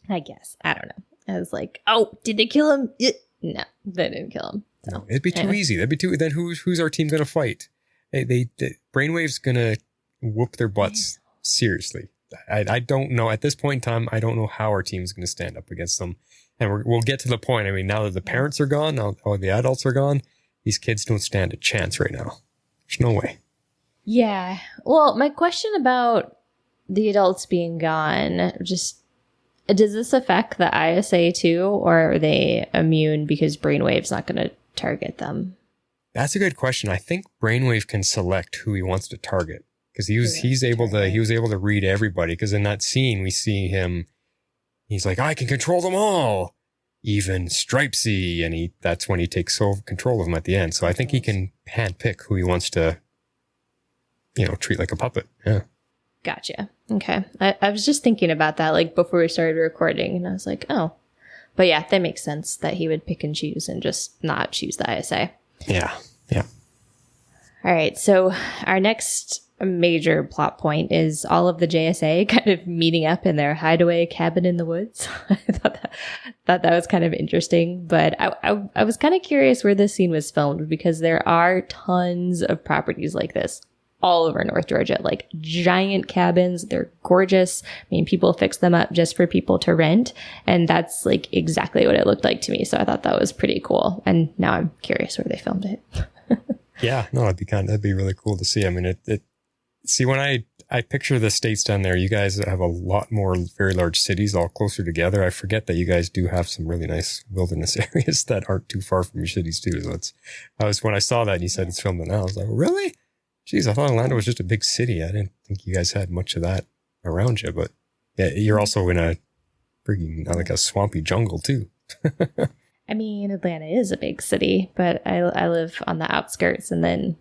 I guess. I don't know. I was like, oh, did they kill him? No, they didn't kill him. So. No, it'd be too easy. That'd be too. Then who's our team going to fight? They Brainwave's going to whoop their butts. Seriously. I don't know. At this point in time, I don't know how our team is going to stand up against them. And we'll get to the point. I mean, now that the parents are gone, now the adults are gone, these kids don't stand a chance right now. There's no way. Yeah. Well, my question about the adults being gone, just, does this affect the ISA too? Or are they immune because Brainwave's not going to target them? That's a good question. I think Brainwave can select who he wants to target, because he was able to read everybody. Because in that scene, we see him. He's like, I can control them all, even Stripe-C, and that's when he takes control of them at the end. So I think he can handpick who he wants to, treat like a puppet. Yeah. Gotcha. Okay. I was just thinking about that, like, before we started recording, and I was like, oh. But yeah, that makes sense that he would pick and choose and just not choose the ISA. Yeah. Yeah. All right. So our next major plot point is all of the JSA kind of meeting up in their hideaway cabin in the woods. I thought that was kind of interesting, but I was kind of curious where this scene was filmed, because there are tons of properties like this all over North Georgia, like giant cabins. They're gorgeous. I mean, people fix them up just for people to rent, and that's like exactly what it looked like to me. So I thought that was pretty cool, and now I'm curious where they filmed it. Yeah, no, that'd be really cool to see. I mean, see, when I I picture the states down there. You guys have a lot more very large cities all closer together. I forget that you guys do have some really nice wilderness areas that aren't too far from your cities too. So when I saw that and you said it's filmed in, I was like, really? Geez, I thought Orlando was just a big city. I didn't think you guys had much of that around you, but yeah, you're also in a freaking like a swampy jungle too. I mean, Atlanta is a big city, but I live on the outskirts, and then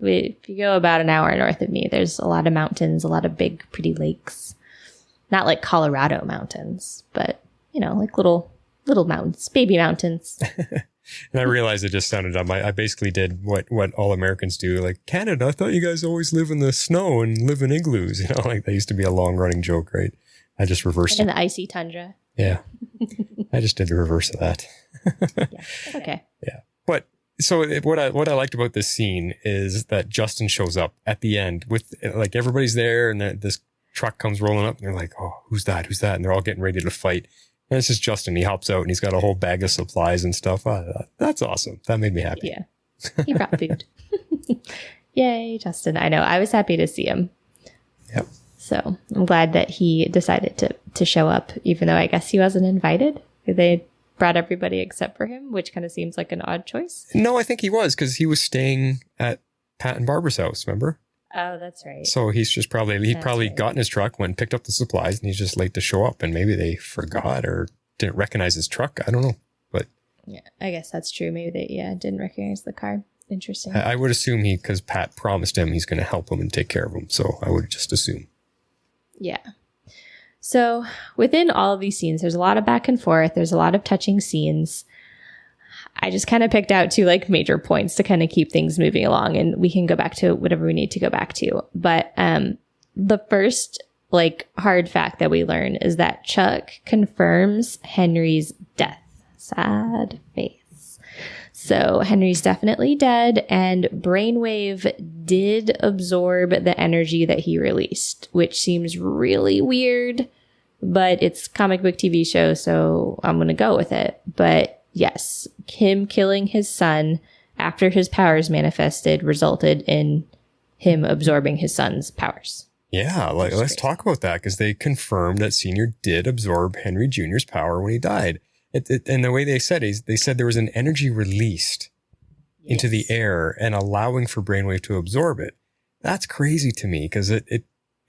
if you go about an hour north of me, there's a lot of mountains, a lot of big, pretty lakes. Not like Colorado mountains, but, like little mountains, baby mountains. And I realized it just sounded dumb. I basically did what all Americans do. Like, Canada, I thought you guys always live in the snow and live in igloos. Like that used to be a long running joke, right? I just reversed in it. The icy tundra. Yeah. I just did the reverse of that. Yeah. Okay. Yeah. But so what I liked about this scene is that Justin shows up at the end with like everybody's there, and this truck comes rolling up and they're like, oh, who's that? Who's that? And they're all getting ready to fight. And this is Justin. He hops out and he's got a whole bag of supplies and stuff. That's awesome. That made me happy. Yeah. He brought food. Yay, Justin. I know. I was happy to see him. Yep. So I'm glad that he decided to show up, even though I guess he wasn't invited. They brought everybody except for him, which kind of seems like an odd choice. No, I think he was, because he was staying at Pat and Barbara's house, remember? Oh, that's right. So he's just probably got in his truck, went and picked up the supplies, and he's just late to show up. And maybe they forgot or didn't recognize his truck. I don't know. But yeah, I guess that's true. Maybe they didn't recognize the car. Interesting. I would assume because Pat promised him he's going to help him and take care of him. So I would just assume. Yeah. So within all of these scenes, there's a lot of back and forth. There's a lot of touching scenes. I just kind of picked out two like major points to kind of keep things moving along, and we can go back to whatever we need to go back to. But the first like hard fact that we learn is that Chuck confirms Henry's death. Sad face. So Henry's definitely dead, and Brainwave did absorb the energy that he released, which seems really weird, but it's a comic book TV show, so I'm going to go with it. But yes, him killing his son after his powers manifested resulted in him absorbing his son's powers. Yeah, let's talk about that, because they confirmed that Senior did absorb Henry Jr.'s power when he died. And the way they said there was an energy released into the air and allowing for Brainwave to absorb it. That's crazy to me, because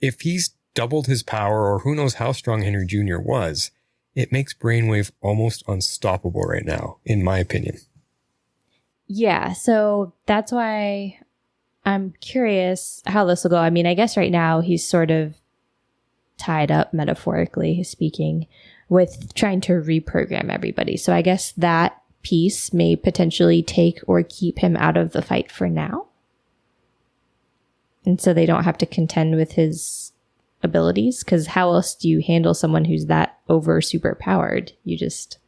if he's doubled his power, or who knows how strong Henry Jr. was, it makes Brainwave almost unstoppable right now, in my opinion. Yeah, so that's why I'm curious how this will go. I mean, I guess right now he's sort of tied up, metaphorically speaking, with trying to reprogram everybody. So I guess that piece may potentially take or keep him out of the fight for now. And so they don't have to contend with his abilities, because how else do you handle someone who's that over super powered? You just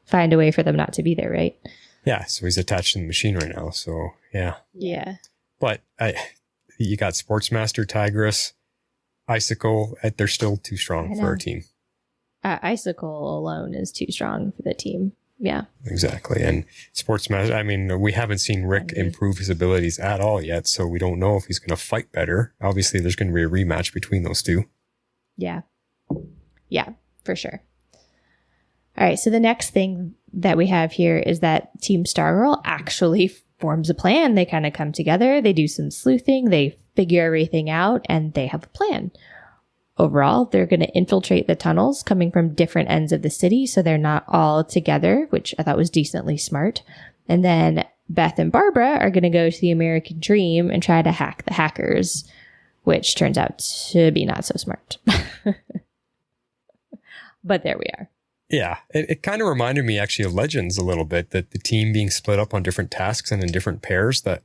find a way for them not to be there, right? Yeah, so he's attached to the machine right now, so yeah. Yeah. But you got Sportsmaster, Tigress, Icicle, they're still too strong for our team. Icicle alone is too strong for the team. Yeah. Exactly. And Sportsmaster, I mean, we haven't seen Rick improve his abilities at all yet, so we don't know if he's going to fight better. Obviously, there's going to be a rematch between those two. Yeah. Yeah, for sure. All right, so the next thing that we have here is that Team Stargirl actually forms a plan. They kind of come together, they do some sleuthing, they figure everything out, and they have a plan. Overall, they're going to infiltrate the tunnels coming from different ends of the city, so they're not all together, which I thought was decently smart. And then Beth and Barbara are going to go to the American Dream and try to hack the hackers, which turns out to be not so smart. But there we are. Yeah, it kind of reminded me actually of Legends a little bit, that the team being split up on different tasks and in different pairs that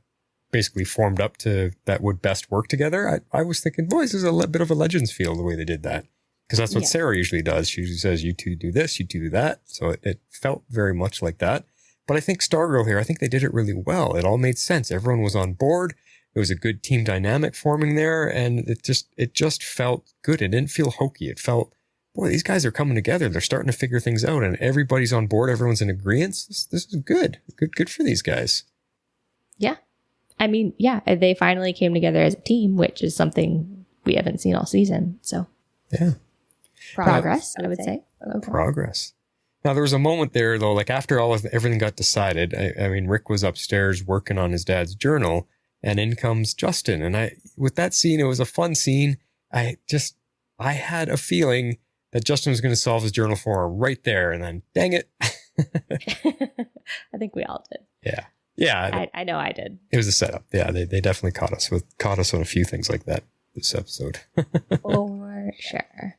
basically formed up to that would best work together. I was thinking, boy, this is a bit of a Legends feel the way they did that. Because that's what Sarah usually does. She usually says, you two do this, you two do that. So it felt very much like that. But I think Stargirl here, I think they did it really well. It all made sense. Everyone was on board. It was a good team dynamic forming there. And it just felt good. It didn't feel hokey. It felt, boy, these guys are coming together. They're starting to figure things out and everybody's on board. Everyone's in agreement. This is good. Good for these guys. Yeah. I mean, yeah, they finally came together as a team, which is something we haven't seen all season. So Yeah. progress, I would say. Okay. Progress. Now, there was a moment there, though, like after everything got decided, I mean, Rick was upstairs working on his dad's journal, and in comes Justin. And with that scene, it was a fun scene. I had a feeling that Justin was going to solve his journal for her right there. And then, dang it. I think we all did. Yeah. Yeah. I know I did. It was a setup. Yeah. They definitely caught us on a few things like that this episode. For sure.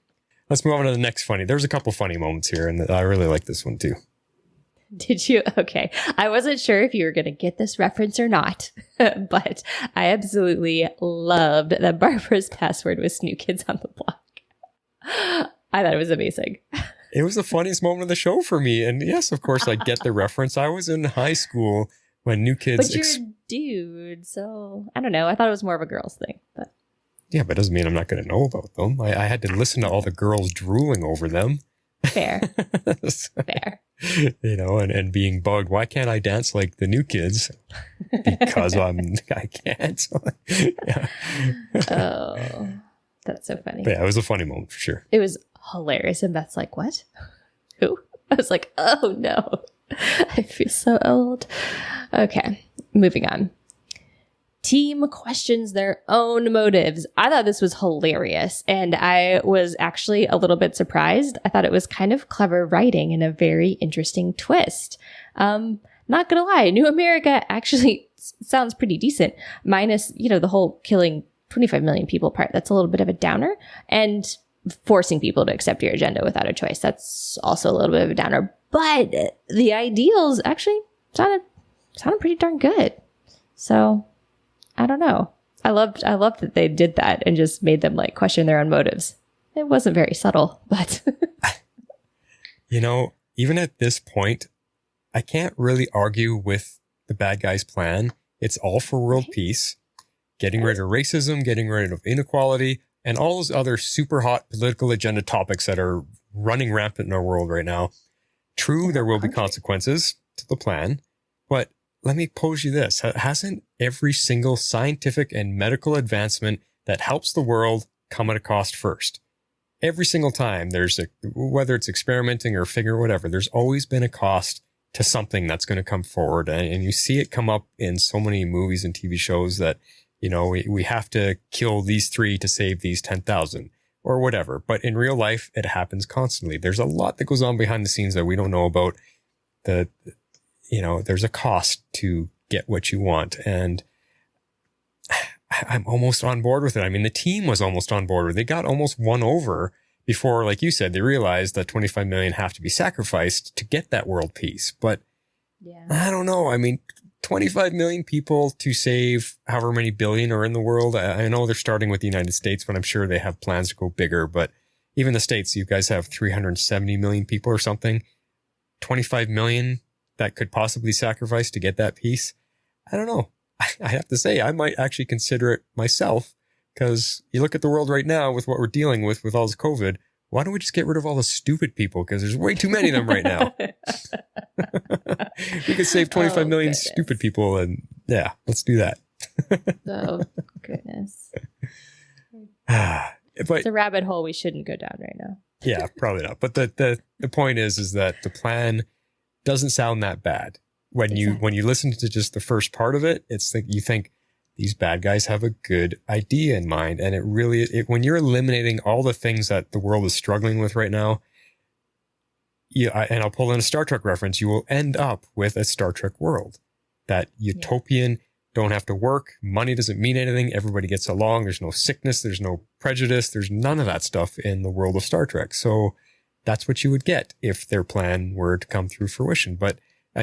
Let's move on to the next funny. There's a couple funny moments here, and I really like this one too. Did you? Okay. I wasn't sure if you were going to get this reference or not, but I absolutely loved that Barbara's password was New Kids on the Block. I thought it was amazing. It was the funniest moment of the show for me. And yes, of course, I get the reference. I was in high school when New Kids... But you're a dude, so I don't know. I thought it was more of a girl's thing, but... Yeah, but it doesn't mean I'm not going to know about them. I had to listen to all the girls drooling over them. Fair. Fair. You know, and being bugged. Why can't I dance like the New Kids? Because I can't. Yeah. Oh, that's so funny. But yeah, it was a funny moment for sure. It was hilarious. And Beth's like, what? Who? I was like, oh no. I feel so old. Okay, moving on. Team questions their own motives. I thought this was hilarious, and I was actually a little bit surprised. I thought it was kind of clever writing and a very interesting twist. Not gonna lie, New America actually sounds pretty decent, minus, the whole killing 25 million people part. That's a little bit of a downer, and forcing people to accept your agenda without a choice. That's also a little bit of a downer, but the ideals actually sounded pretty darn good. So I don't know. I loved that they did that and just made them like question their own motives. It wasn't very subtle, but even at this point, I can't really argue with the bad guy's plan. It's all for world peace, getting rid of racism, getting rid of inequality, and all those other super hot political agenda topics that are running rampant in our world right now. True, there will be consequences to the plan, but let me pose you this. Hasn't every single scientific and medical advancement that helps the world come at a cost first? Every single time whether it's experimenting or figuring whatever, there's always been a cost to something that's going to come forward. And you see it come up in so many movies and TV shows that, we have to kill these 3 to save these 10,000 or whatever. But in real life, it happens constantly. There's a lot that goes on behind the scenes that we don't know about. There's a cost to get what you want. And I'm almost on board with it. I mean, the team was almost on board with it. They got almost won over before, like you said, they realized that 25 million have to be sacrificed to get that world peace. But yeah, I don't know. I mean, 25 million people to save however many billion are in the world. I know they're starting with the United States, but I'm sure they have plans to go bigger. But even the States, you guys have 370 million people or something. 25 million that could possibly sacrifice to get that peace. I don't know. I have to say, I might actually consider it myself, because you look at the world right now with what we're dealing with all this COVID. Why don't we just get rid of all the stupid people? Because there's way too many of them right now. We could save 25 million stupid people, and yeah, let's do that. Oh, goodness. But it's a rabbit hole we shouldn't go down right now. Yeah, probably not. But the point is that the plan doesn't sound that bad. When you listen to just the first part of it, it's like you think these bad guys have a good idea in mind. And when you're eliminating all the things that the world is struggling with right now, and I'll pull in a Star Trek reference, you will end up with a Star Trek world. That utopian, don't have to work, money doesn't mean anything, everybody gets along, there's no sickness, there's no prejudice, there's none of that stuff in the world of Star Trek. So that's what you would get if their plan were to come through fruition. But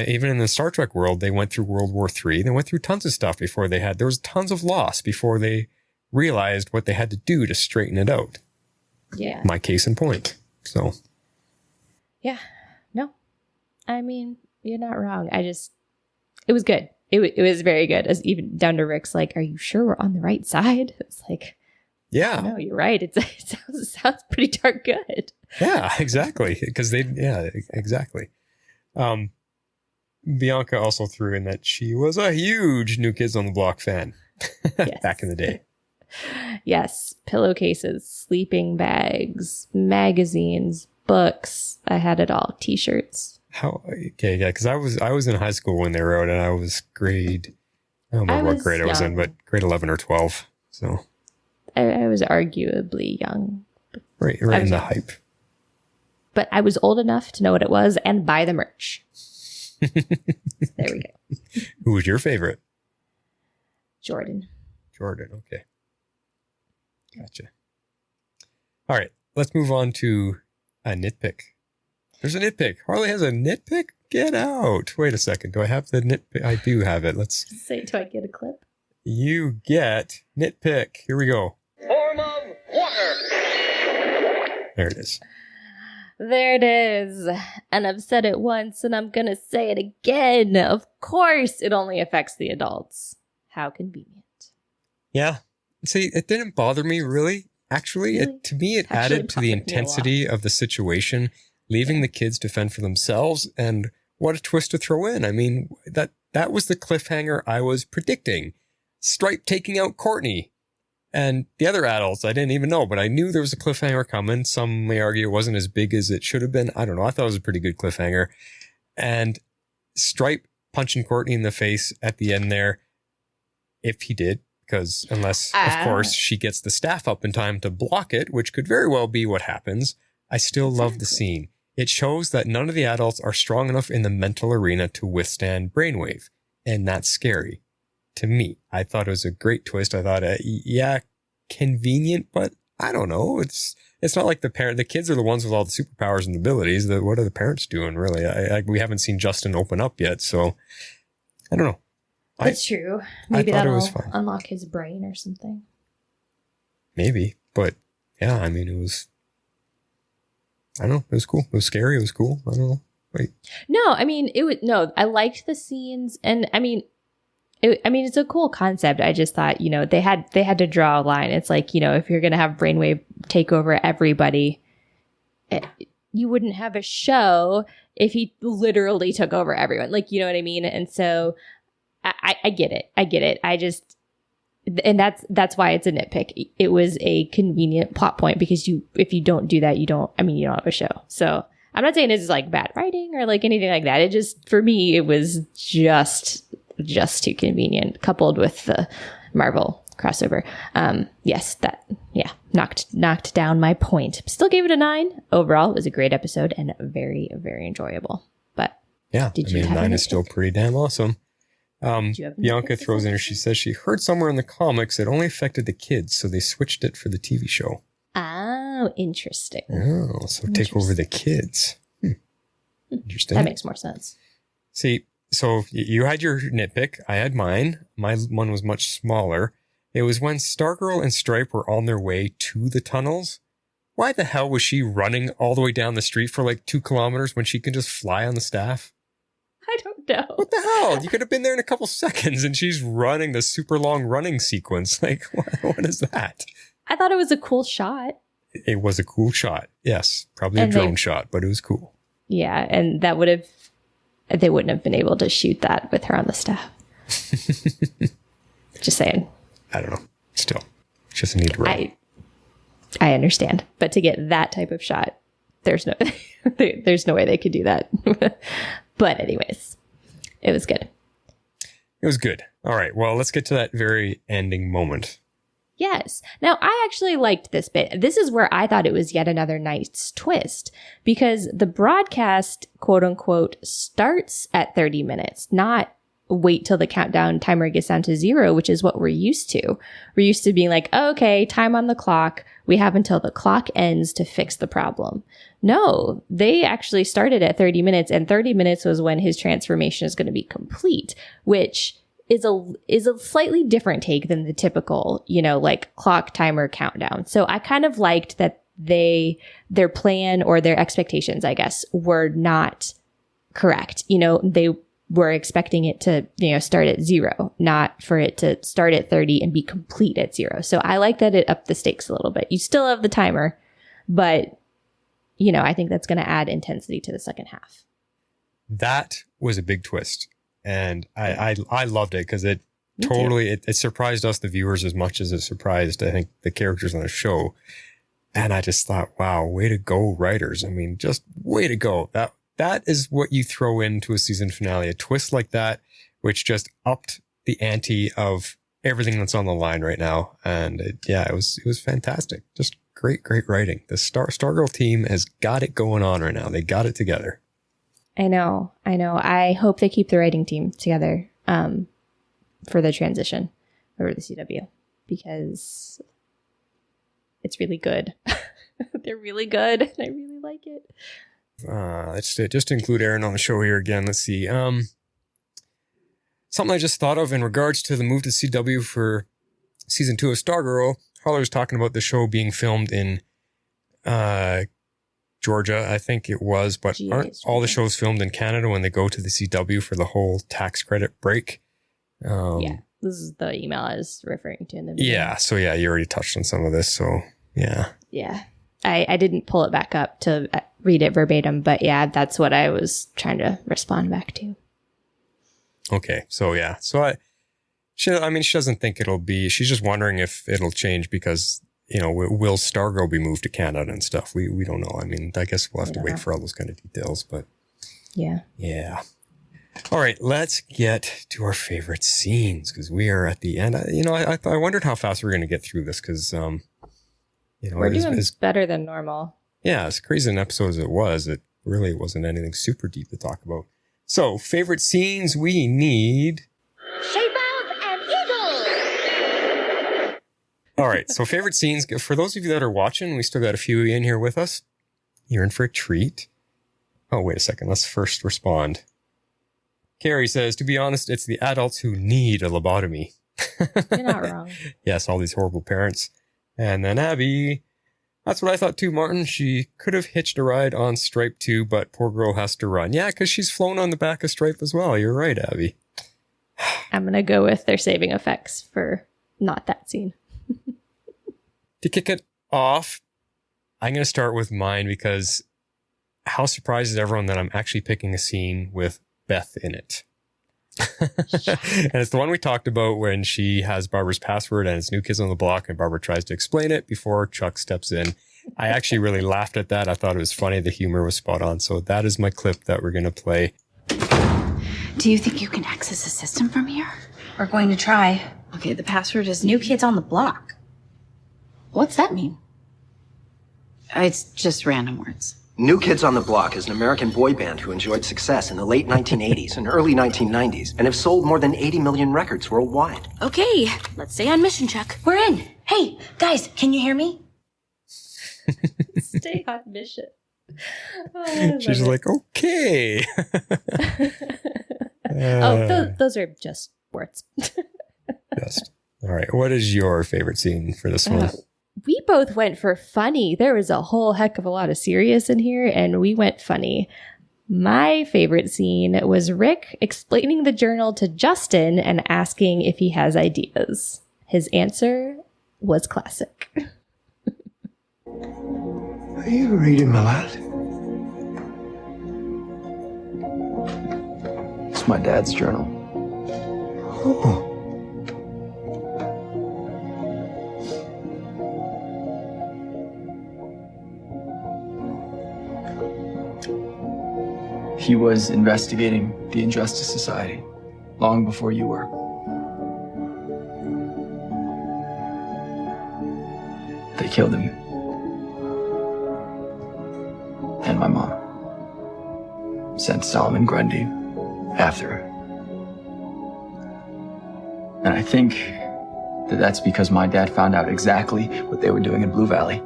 even in the Star Trek world, they went through World War III. They went through tons of stuff before there was tons of loss before they realized what they had to do to straighten it out. Yeah. My case in point. So. Yeah. No. I mean, you're not wrong. It was good. It was very good. As even down to Rick's like, are you sure we're on the right side? It's like, yeah. No, you're right. It sounds pretty darn good. Yeah, exactly. Because exactly. Bianca also threw in that she was a huge New Kids on the Block fan back in the day. Yes, pillowcases, sleeping bags, magazines, books. I had it all. T-shirts. Okay, yeah, because I was in high school when they were out, and I was grade. I don't remember what grade I was in, but grade 11 or 12. So I was arguably young. Right in the hype. But I was old enough to know what it was and buy the merch. There we go. Who was your favorite? Jordan, okay. Gotcha. All right, let's move on to a nitpick. There's a nitpick. Harley has a nitpick? Get out. Wait a second. Do I have the nitpick? I do have it. Let's say, do I get a clip? You get nitpick. Here we go. Form of water. There it is. There it is. And I've said it once and I'm going to say it again. Of course, it only affects the adults. How convenient. Yeah. See, it didn't bother me really. Actually, Really? To me, it added to the intensity of the situation, leaving the kids to fend for themselves. And what a twist to throw in. I mean, that was the cliffhanger I was predicting. S.T.R.I.P.E taking out Courtney. And the other adults, I didn't even know, but I knew there was a cliffhanger coming. Some may argue it wasn't as big as it should have been. I don't know. I thought it was a pretty good cliffhanger. And S.T.R.I.P.E punching Courtney in the face at the end there, if he did, because unless, of course, she gets the staff up in time to block it, which could very well be what happens, I still love the scene. It shows that none of the adults are strong enough in the mental arena to withstand Brainwave. And that's scary. To me, I thought it was a great twist. I thought, yeah, convenient, but I don't know. It's not like the kids are the ones with all the superpowers and abilities. What are the parents doing, really? We haven't seen Justin open up yet, so I don't know. That's true. Maybe that'll unlock his brain or something. Maybe, but yeah, I mean, it was, I don't know. It was cool. It was scary. It was cool. I don't know. Wait. No, I mean, I liked the scenes, and I mean, it's a cool concept. I just thought, they had to draw a line. It's like, if you're going to have Brainwave take over everybody, you wouldn't have a show if he literally took over everyone. Like, you know what I mean? And so I get it. And that's why it's a nitpick. It was a convenient plot point because if you don't do that, you don't have a show. So I'm not saying it's like bad writing or like anything like that. It just, for me, it was just too convenient, coupled with the Marvel crossover. Knocked down my point. Still gave it a 9. Overall, it was a great episode and very, very enjoyable. But yeah, 9 is still pretty damn awesome. Bianca throws in her, she says she heard somewhere in the comics it only affected the kids, so they switched it for the TV show. Oh, interesting. Oh, so take over the kids. Interesting. That makes more sense. See, so you had your nitpick. I had mine. My one was much smaller. It was when Stargirl and S.T.R.I.P.E were on their way to the tunnels. Why the hell was she running all the way down the street for like 2 kilometers when she can just fly on the staff? I don't know. What the hell? You could have been there in a couple seconds and she's running the super long running sequence. Like, what is that? I thought it was a cool shot. It was a cool shot. Yes. Probably a drone shot, but it was cool. Yeah. And they wouldn't have been able to shoot that with her on the staff. Just saying. I don't know. Still, she doesn't need to run. I understand. But to get that type of shot, there's no way they could do that. But anyways, it was good. It was good. All right. Well, let's get to that very ending moment. Yes. Now, I actually liked this bit. This is where I thought it was yet another nice twist because the broadcast, quote unquote, starts at 30 minutes, not wait till the countdown timer gets down to 0, which is what we're used to. We're used to being like, oh, okay, time on the clock. We have until the clock ends to fix the problem. No, they actually started at 30 minutes and 30 minutes was when his transformation is going to be complete, which is a slightly different take than the typical, like clock timer countdown. So I kind of liked that their plan or their expectations, I guess, were not correct. They were expecting it to, start at 0, not for it to start at 30 and be complete at 0. So I like that it upped the stakes a little bit. You still have the timer, but, I think that's going to add intensity to the second half. That was a big twist. And I loved it because it totally. It surprised us, the viewers, as much as it surprised, I think, the characters on the show. And I just thought, wow, way to go, writers. I mean, just way to go. That is what you throw into a season finale, a twist like that, which just upped the ante of everything that's on the line right now. And it was fantastic. Just great writing. The Stargirl team has got it going on right now. They got it together. I know. I hope they keep the writing team together for the transition over the CW, because it's really good. They're really good. And I really like it. Let's just include Aaron on the show here again. Let's see. Something I just thought of in regards to the move to CW for season 2 of Stargirl. Harley was talking about the show being filmed in Georgia, I think it was, but aren't all the shows filmed in Canada when they go to the CW for the whole tax credit break? Yeah, this is the email I was referring to in the video. Yeah, so yeah, you already touched on some of this, so yeah. Yeah, I didn't pull it back up to read it verbatim, but yeah, that's what I was trying to respond back to. Okay, so yeah, so she doesn't think it'll be, she's just wondering if it'll change because, you know, will Stargirl be moved to Canada and stuff? We don't know. I mean, I guess we'll have to wait for all those kind of details, but yeah. Yeah. All right, let's get to our favorite scenes because we are at the end. I wondered how fast we were going to get through this because, we're doing better than normal. Yeah, as crazy an episode as it was, it really wasn't anything super deep to talk about. So, favorite scenes we need. Shape out an eagle! All right, so favorite scenes. For those of you that are watching, we still got a few in here with us. You're in for a treat. Oh, wait a second. Let's first respond. Carrie says, to be honest, it's the adults who need a lobotomy. You're not wrong. Yes, all these horrible parents. And then Abby, that's what I thought too, Martin. She could have hitched a ride on S.T.R.I.P.E too, but poor girl has to run. Yeah, because she's flown on the back of S.T.R.I.P.E as well. You're right, Abby. I'm going to go with their saving effects for not that scene. To kick it off, I'm going to start with mine because how surprised is everyone that I'm actually picking a scene with Beth in it. And it's the one we talked about when she has Barbara's password and it's New Kids on the Block and Barbara tries to explain it before Chuck steps in. I actually really laughed at that. I thought it was funny. The humor was spot on. So that is my clip that we're going to play. Do you think you can access the system from here? We're going to try. Okay, the password is New Kids on the Block. What's that mean? It's just random words. New Kids on the Block is an American boy band who enjoyed success in the late 1980s and early 1990s and have sold more than 80 million records worldwide. Okay, let's stay on mission, Chuck. We're in. Hey, guys, can you hear me? Stay on mission. Oh, she's like, okay. Those are just words. Just. All right. What is your favorite scene for this one? We both went for funny. There was a whole heck of a lot of serious in here, and we went funny. My favorite scene was Rick explaining the journal to Justin and asking if he has ideas. His answer was classic. Are you reading, my lad? It's my dad's journal. Oh. He was investigating the Injustice Society long before you were. They killed him. And my mom. Sent Solomon Grundy after her. And I think that that's because my dad found out exactly what they were doing in Blue Valley.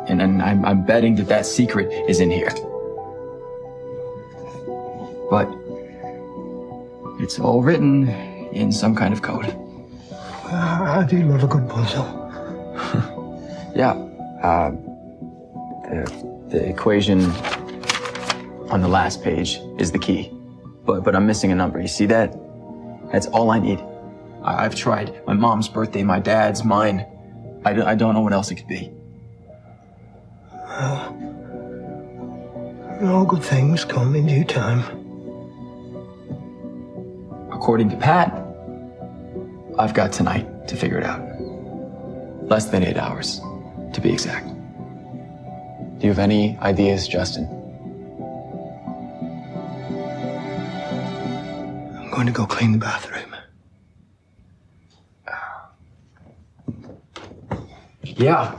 And I'm betting that that secret is in here. But it's all written in some kind of code. I do love a good puzzle. Yeah. The equation on the last page is the key. But I'm missing a number. You see that? That's all I need. I've tried. My mom's birthday, my dad's, mine. I don't know what else it could be. All good things come in due time. According to Pat, I've got tonight to figure it out. Less than 8 hours, to be exact. Do you have any ideas, Justin? I'm going to go clean the bathroom. Yeah.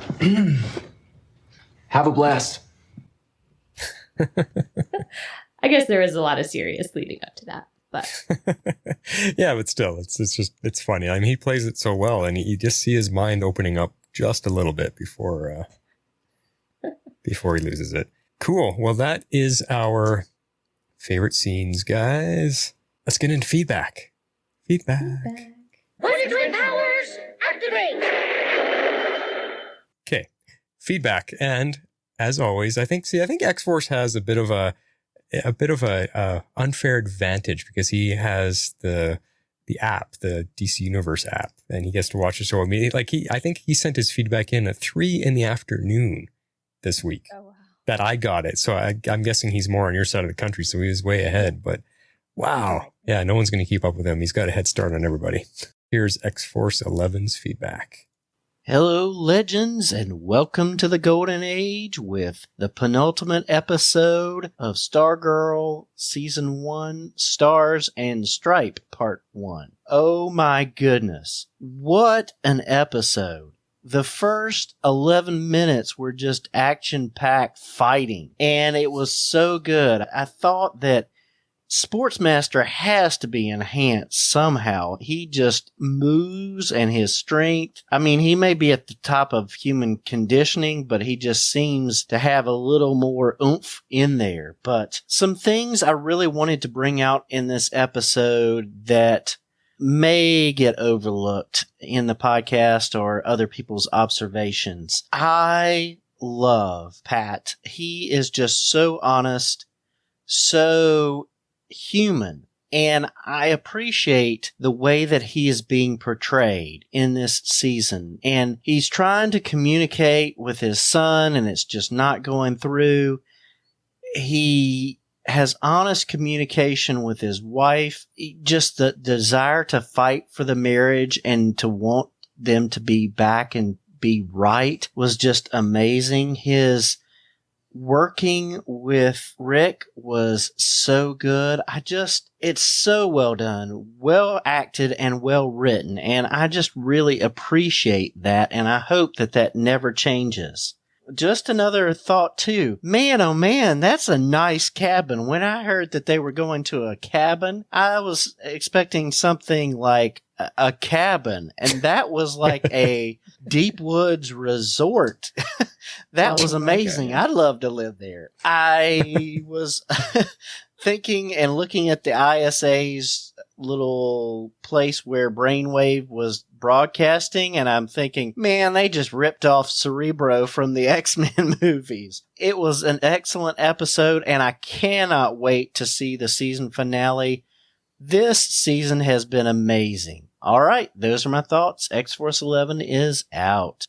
Have a blast. I guess there is a lot of serious leading up to that, but Yeah, but still, it's funny. I mean, he plays it so well, and you just see his mind opening up just a little bit before he loses it. Cool. Well, that is our favorite scenes, guys. Let's get into feedback. Feedback. Planetary powers, activate! Okay. Feedback. And as always, I think X-Force has a bit of a unfair advantage because he has the app, the DC Universe app, and he gets to watch the show immediately. I think he sent his feedback in at 3 p.m. this week. oh wow. That I got it. So I'm guessing he's more on your side of the country. So he was way ahead, but wow. Yeah. No one's going to keep up with him. He's got a head start on everybody. Here's X-Force 11's feedback. Hello, legends, and welcome to the Golden Age with the penultimate episode of Stargirl Season 1, Stars and Stripe Part 1. Oh my goodness. What an episode. The first 11 minutes were just action-packed fighting, and it was so good. I thought that Sportsmaster has to be enhanced somehow. He just moves, and his strength. I mean, he may be at the top of human conditioning, but he just seems to have a little more oomph in there. But some things I really wanted to bring out in this episode that may get overlooked in the podcast or other people's observations. I love Pat. He is just so honest, so human, and I appreciate the way that he is being portrayed in this season. And he's trying to communicate with his son, and it's just not going through. He has honest communication with his wife. Just the desire to fight for the marriage and to want them to be back and be right was just amazing. His working with Rick was so good. It's so well done, well acted, and well written. And I just really appreciate that. And I hope that never changes. Just another thought too. Man, oh man, that's a nice cabin. When I heard that they were going to a cabin, I was expecting something like a cabin. And that was like a deep woods resort. That was amazing. I'd love to live there. I was thinking and looking at the ISA's little place where Brainwave was broadcasting, and I'm thinking, man, they just ripped off Cerebro from the X-Men movies. It was an excellent episode, and I cannot wait to see the season finale. This season has been amazing. All right, those are my thoughts. X-Force 11 is out.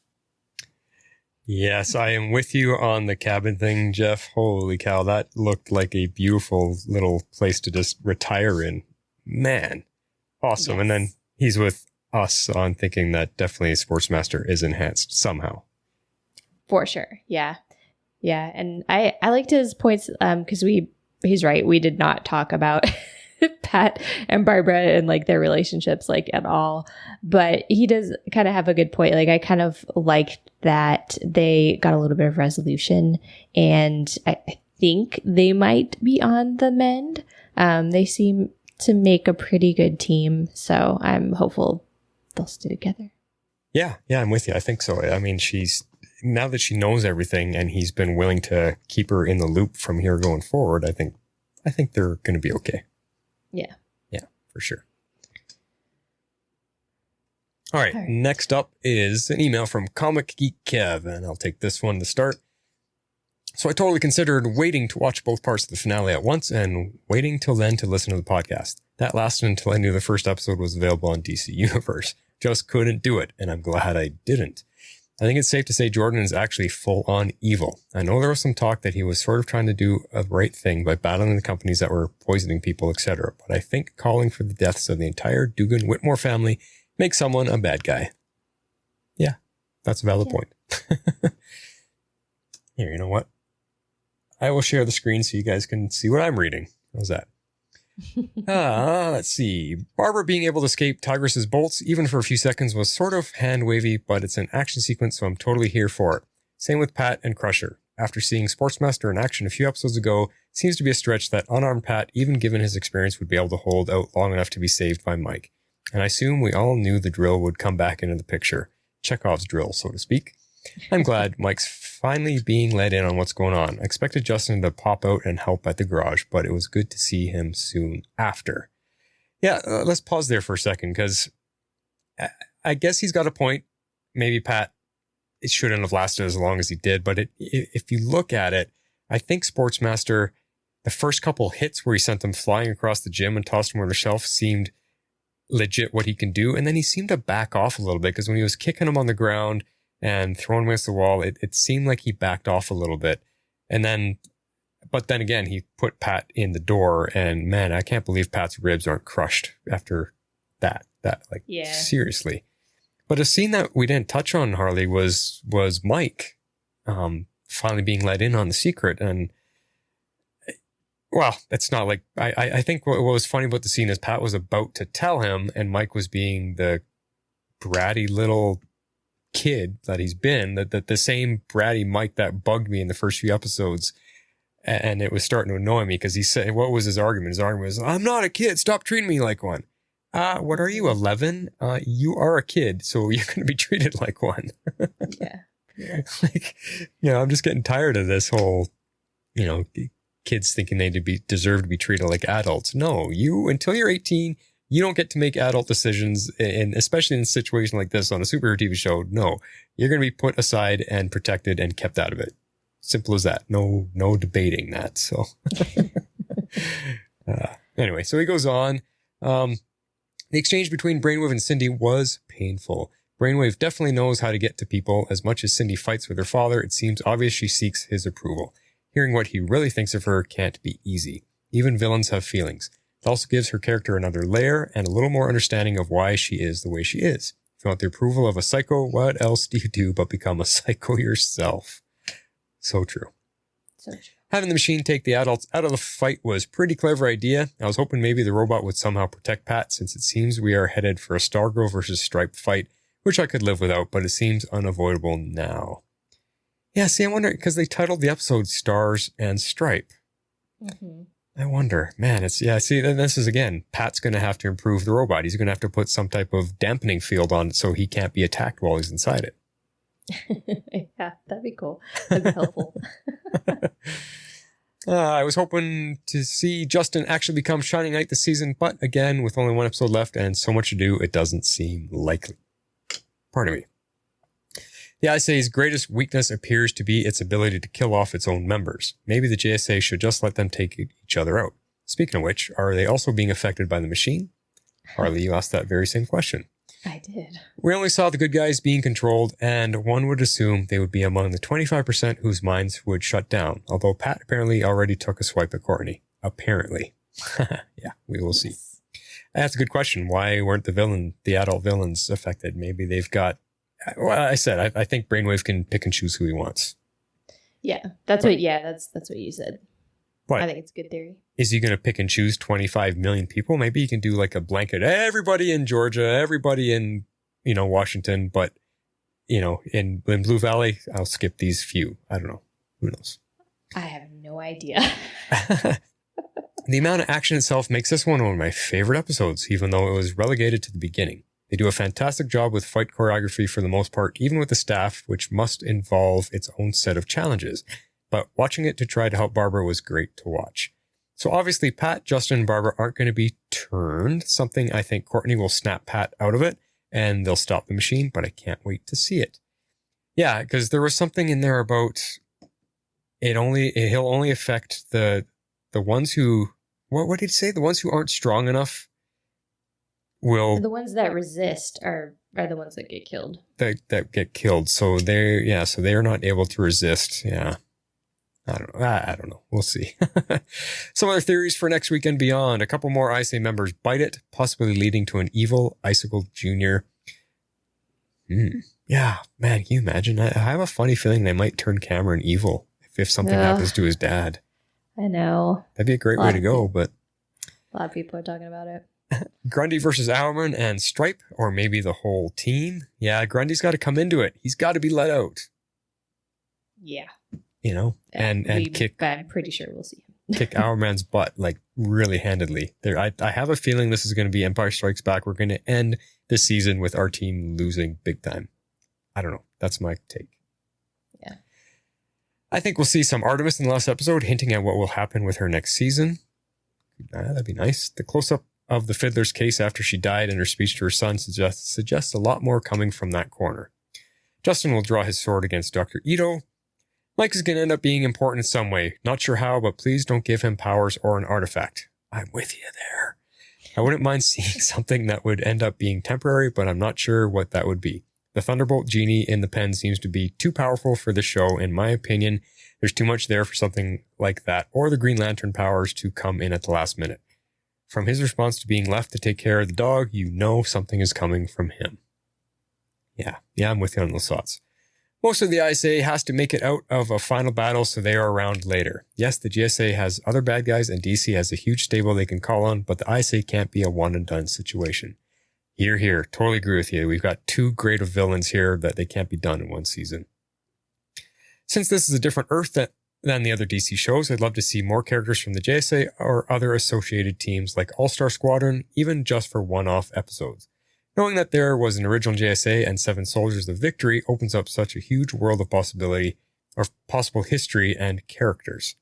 Yes, I am with you on the cabin thing, Jeff. Holy cow, that looked like a beautiful little place to just retire in. Man, awesome. Yes. And then he's with us on thinking that definitely Sportsmaster is enhanced somehow. For sure. Yeah. Yeah. And I liked his points because he's right. We did not talk about Pat and Barbara and like their relationships like at all. But he does kind of have a good point. Like I kind of liked that they got a little bit of resolution, and I think they might be on the mend. They seem to make a pretty good team. So I'm hopeful they'll stay together. Yeah, I'm with you. I think so. I mean, now that she knows everything and he's been willing to keep her in the loop from here going forward, I think they're going to be okay. Yeah. Yeah, for sure. All right. Next up is an email from Comic Geek Kev, and I'll take this one to start. So I totally considered waiting to watch both parts of the finale at once and waiting till then to listen to the podcast. That lasted until I knew the first episode was available on DC Universe. Just couldn't do it, and I'm glad I didn't. I think it's safe to say Jordan is actually full-on evil. I know there was some talk that he was sort of trying to do a right thing by battling the companies that were poisoning people, etc., but I think calling for the deaths of the entire Dugan-Whitmore family make someone a bad guy. Yeah, that's a valid point. Here, you know what? I will share the screen so you guys can see what I'm reading. How's that? Let's see. Barbara being able to escape Tigress's bolts, even for a few seconds, was sort of hand-wavy, but it's an action sequence, so I'm totally here for it. Same with Pat and Crusher. After seeing Sportsmaster in action a few episodes ago, seems to be a stretch that unarmed Pat, even given his experience, would be able to hold out long enough to be saved by Mike. And I assume we all knew the drill would come back into the picture. Chekhov's drill, so to speak. I'm glad Mike's finally being let in on what's going on. I expected Justin to pop out and help at the garage, but it was good to see him soon after. Yeah, let's pause there for a second, because I guess he's got a point. Maybe Pat, it shouldn't have lasted as long as he did, but if you look at it, I think Sportsmaster, the first couple hits where he sent them flying across the gym and tossed them on the shelf seemed legit what he can do, and then he seemed to back off a little bit, because when he was kicking him on the ground and throwing him against the wall, it seemed like he backed off a little bit. But then again, he put Pat in the door, and man, I can't believe Pat's ribs aren't crushed after that. Seriously. But a scene that we didn't touch on, Harley, was Mike finally being let in on the secret. And well, it's not like, I think what was funny about the scene is Pat was about to tell him, and Mike was being the bratty little kid that he's been, that the same bratty Mike that bugged me in the first few episodes, and it was starting to annoy me, because he said, what was his argument? His argument was, I'm not a kid, stop treating me like one. What are you, 11? You are a kid, so you're going to be treated like one. Yeah. I'm just getting tired of this whole, kids thinking they deserve to be treated like adults. No, until you're 18, you don't get to make adult decisions, and especially in a situation like this on a superhero TV show. No, you're going to be put aside and protected and kept out of it. Simple as that. No debating that. So anyway, so he goes on. The exchange between Brainwave and Cindy was painful. Brainwave definitely knows how to get to people. As much as Cindy fights with her father, it seems obvious she seeks his approval. Hearing what he really thinks of her can't be easy. Even villains have feelings. It also gives her character another layer and a little more understanding of why she is the way she is. If you want the approval of a psycho, what else do you do but become a psycho yourself? So true. So true. Having the machine take the adults out of the fight was a pretty clever idea. I was hoping maybe the robot would somehow protect Pat, since it seems we are headed for a Stargirl versus S.T.R.I.P.E fight, which I could live without, but it seems unavoidable now. Yeah, see, I wonder, because they titled the episode Stars and S.T.R.I.P.E. Mm-hmm. I wonder, man, then this is, again, Pat's going to have to improve the robot. He's going to have to put some type of dampening field on it so he can't be attacked while he's inside it. Yeah, that'd be cool. That'd be helpful. I was hoping to see Justin actually become Shining Knight this season, but again, with only one episode left and so much to do, it doesn't seem likely. Pardon me. The ISA's greatest weakness appears to be its ability to kill off its own members. Maybe the JSA should just let them take each other out. Speaking of which, are they also being affected by the machine? Harley, you asked that very same question. I did. We only saw the good guys being controlled, and one would assume they would be among the 25% whose minds would shut down, although Pat apparently already took a swipe at Courtney. Apparently. Yeah, we will see. That's a good question. Why weren't the adult villains affected? Maybe they've got, well, I think Brainwave can pick and choose who he wants. Yeah, that's what you said. What? I think it's a good theory. Is he going to pick and choose 25 million people? Maybe he can do like a blanket, everybody in Georgia, everybody in, Washington, but, in Blue Valley, I'll skip these few. I don't know. Who knows? I have no idea. The amount of action itself makes this one of my favorite episodes, even though it was relegated to the beginning. They do a fantastic job with fight choreography for the most part, even with the staff, which must involve its own set of challenges. But watching it to try to help Barbara was great to watch. So obviously Pat, Justin, and Barbara aren't going to be turned. Something I think Courtney will snap Pat out of it and they'll stop the machine, but I can't wait to see it. Yeah, because there was something in there about he'll only affect the ones who, what did he say? The ones who aren't strong enough will... The ones that resist are the ones that get killed. That get killed. So they're not able to resist. Yeah. I don't know. We'll see. Some other theories for next week and beyond. A couple more ISA members bite it, possibly leading to an evil Icicle Jr. Yeah, man, can you imagine? I have a funny feeling they might turn Cameron evil if something happens to his dad. I know. That'd be a great way to go, but... A lot of people are talking about it. Grundy versus Hourman and S.T.R.I.P.E, or maybe the whole team. Yeah, Grundy's got to come into it. He's got to be let out. Yeah. You know, and kick. I'm pretty sure we'll see him. Kick Hourman's butt like really handedly. I have a feeling this is going to be Empire Strikes Back. We're going to end this season with our team losing big time. I don't know. That's my take. Yeah. I think we'll see some Artemis in the last episode, hinting at what will happen with her next season. That'd be nice. The close-up of the Fiddler's case after she died and her speech to her son suggests a lot more coming from that corner. Justin will draw his sword against Dr. Ito. Mike is going to end up being important in some way. Not sure how, but please don't give him powers or an artifact. I'm with you there. I wouldn't mind seeing something that would end up being temporary, but I'm not sure what that would be. The Thunderbolt genie in the pen seems to be too powerful for the show. In my opinion, there's too much there for something like that, or the Green Lantern powers to come in at the last minute. From his response to being left to take care of the dog, you know something is coming from him. Yeah, I'm with you on those thoughts. Most of the ISA has to make it out of a final battle, so they are around later. Yes, the GSA has other bad guys, and DC has a huge stable they can call on, but the ISA can't be a one-and-done situation. Here. Totally agree with you. We've got too great of villains here that they can't be done in one season. Since this is a different Earth than the other DC shows, I'd love to see more characters from the JSA or other associated teams like All-Star Squadron, even just for one-off episodes. Knowing that there was an original JSA and 7 Soldiers of Victory opens up such a huge world of possibility, of possible history and characters.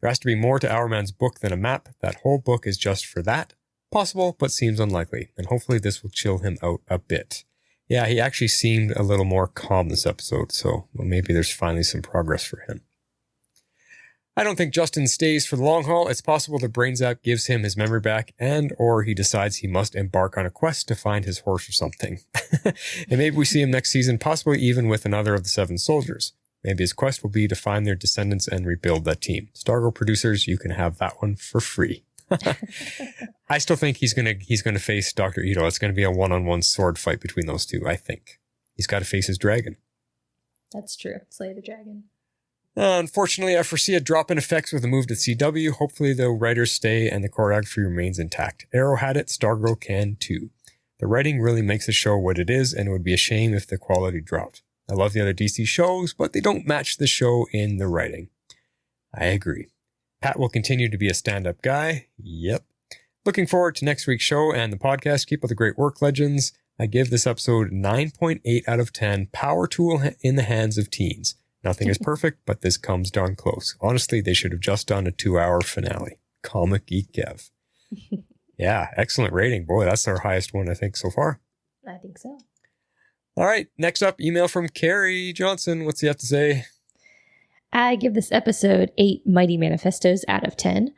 There has to be more to Hourman's book than a map. That whole book is just for that. Possible, but seems unlikely, and hopefully this will chill him out a bit. Yeah, he actually seemed a little more calm this episode, so maybe there's finally some progress for him. I don't think Justin stays for the long haul. It's possible the Brain Zap gives him his memory back or he decides he must embark on a quest to find his horse or something. And maybe we see him next season, possibly even with another of the 7 soldiers. Maybe his quest will be to find their descendants and rebuild that team. Stargirl producers, you can have that one for free. I still think he's gonna face Dr. Ito. It's gonna be a one-on-one sword fight between those two, I think. He's got to face his dragon. That's true. Slay the dragon. Unfortunately, I foresee a drop in effects with the move to CW. Hopefully, the writers stay and the choreography remains intact. Arrow had it, Stargirl can too. The writing really makes the show what it is, and it would be a shame if the quality dropped. I love the other DC shows, but they don't match the show in the writing. I agree. Pat will continue to be a stand-up guy. Yep. Looking forward to next week's show and the podcast. Keep up the great work, legends. I give this episode 9.8 out of 10. Power tool in the hands of teens. Nothing is perfect, but this comes darn close. Honestly, they should have just done a 2-hour finale. Comic Geek Kev. Yeah, excellent rating. Boy, that's our highest one, I think, so far. I think so. All right, next up, email from Carrie Johnson. What's he have to say? I give this episode 8 Mighty Manifestos out of 10.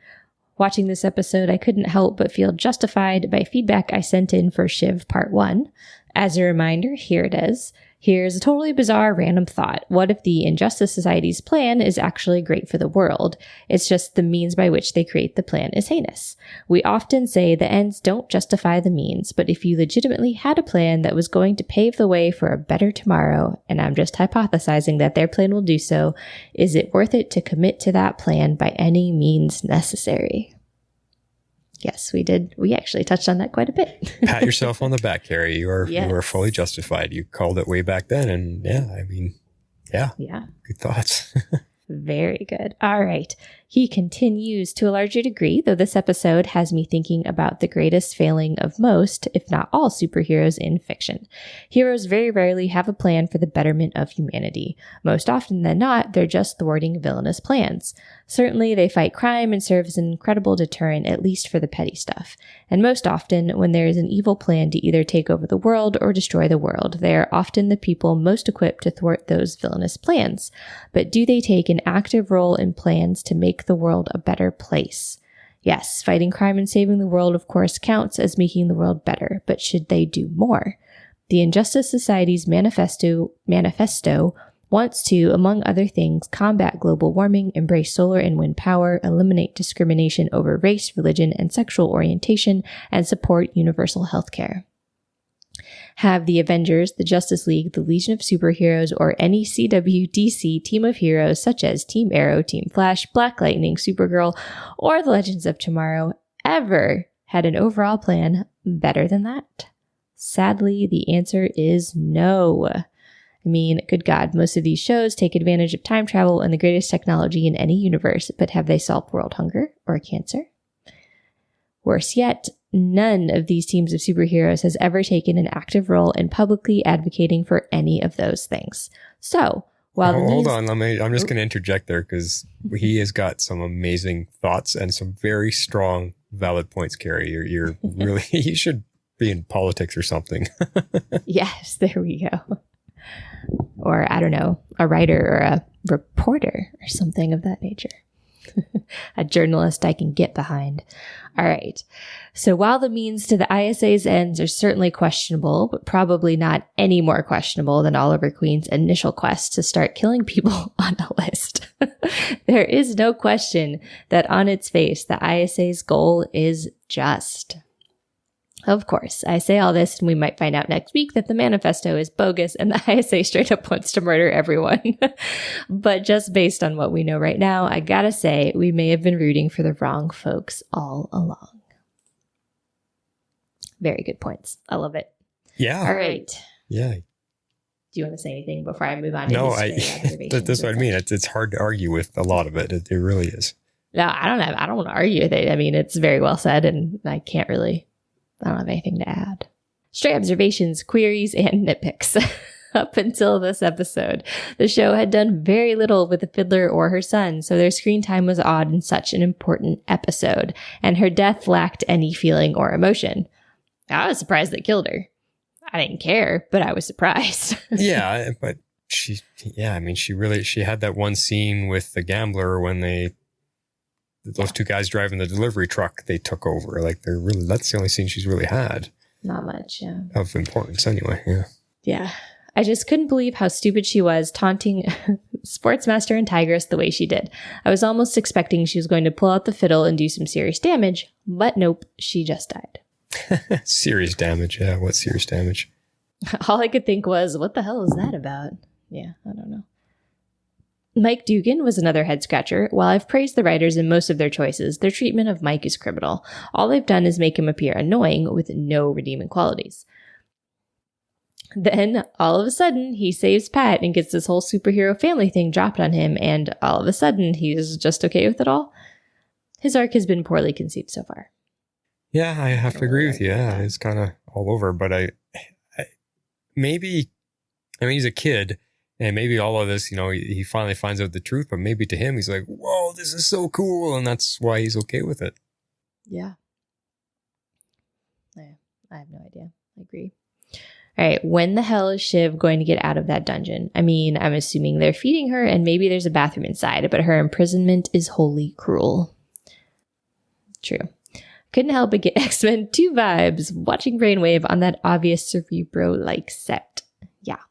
Watching this episode, I couldn't help but feel justified by feedback I sent in for Shiv Part 1. As a reminder, here it is. Here's a totally bizarre random thought. What if the Injustice Society's plan is actually great for the world? It's just the means by which they create the plan is heinous. We often say the ends don't justify the means, but if you legitimately had a plan that was going to pave the way for a better tomorrow, and I'm just hypothesizing that their plan will do so, is it worth it to commit to that plan by any means necessary? Yes, we did. We actually touched on that quite a bit. Pat yourself on the back, Carrie. You are fully justified. You called it way back then. And yeah. Good thoughts. Very good. All right. He continues to a larger degree, though this episode has me thinking about the greatest failing of most, if not all, superheroes in fiction. Heroes very rarely have a plan for the betterment of humanity. Most often than not, they're just thwarting villainous plans. Certainly, they fight crime and serve as an incredible deterrent, at least for the petty stuff. And most often, when there is an evil plan to either take over the world or destroy the world, they are often the people most equipped to thwart those villainous plans. But do they take an active role in plans to make the world a better place? Yes, fighting crime and saving the world, of course, counts as making the world better, but should they do more? The Injustice Society's manifesto wants to, among other things, combat global warming, embrace solar and wind power, eliminate discrimination over race, religion, and sexual orientation, and support universal health care. Have the Avengers, the Justice League, the Legion of Superheroes, or any CW/DC team of heroes such as Team Arrow, Team Flash, Black Lightning, Supergirl, or the Legends of Tomorrow ever had an overall plan better than that? Sadly, the answer is no. I mean, good God, most of these shows take advantage of time travel and the greatest technology in any universe, but have they solved world hunger or cancer? Worse yet, none of these teams of superheroes has ever taken an active role in publicly advocating for any of those things. So, while hold on, I'm just going to interject there because he has got some amazing thoughts and some very strong, valid points, Carrie. You're really, you should be in politics or something. Yes, there we go. Or, I don't know, a writer or a reporter or something of that nature. A journalist I can get behind. All right. So while the means to the ISA's ends are certainly questionable, but probably not any more questionable than Oliver Queen's initial quest to start killing people on a list, there is no question that on its face, the ISA's goal is just. Of course, I say all this and we might find out next week that the manifesto is bogus and the ISA straight up wants to murder everyone. But just based on what we know right now, I gotta say we may have been rooting for the wrong folks all along. Very good points. I love it. Yeah. All right. Yeah. Do you want to say anything before I move on to No, that's what I mean. It's hard to argue with a lot of it. It really is. No, I don't want to argue with it. I mean, it's very well said and I don't have anything to add. Stray observations, queries, and nitpicks. Up until this episode, the show had done very little with the Fiddler or her son, so their screen time was odd in such an important episode, and her death lacked any feeling or emotion. I was surprised they killed her. I didn't care, but I was surprised. Yeah, but she had that one scene with the gambler when those two guys driving the delivery truck, they took over. Like that's the only scene she's really had. Not much, yeah. Of importance anyway, yeah. Yeah. I just couldn't believe how stupid she was taunting Sportsmaster and Tigress the way she did. I was almost expecting she was going to pull out the fiddle and do some serious damage, but nope, she just died. Serious damage, yeah. What serious damage? All I could think was, what the hell is that about? Yeah, I don't know. Mike Dugan was another head scratcher. While I've praised the writers in most of their choices, their treatment of Mike is criminal. All they've done is make him appear annoying with no redeeming qualities. Then, all of a sudden, he saves Pat and gets this whole superhero family thing dropped on him, and all of a sudden, he's just okay with it all. His arc has been poorly conceived so far. Yeah, I have to agree with you. Yeah, it's kind of all over, but maybe he's a kid. And maybe all of this, he finally finds out the truth, but maybe to him, he's like, whoa, this is so cool. And that's why he's okay with it. Yeah. I have no idea. I agree. All right. When the hell is Shiv going to get out of that dungeon? I mean, I'm assuming they're feeding her and maybe there's a bathroom inside, but her imprisonment is wholly cruel. True. Couldn't help but get X-Men 2 vibes watching Brainwave on that obvious Cerebro-like set. Yeah.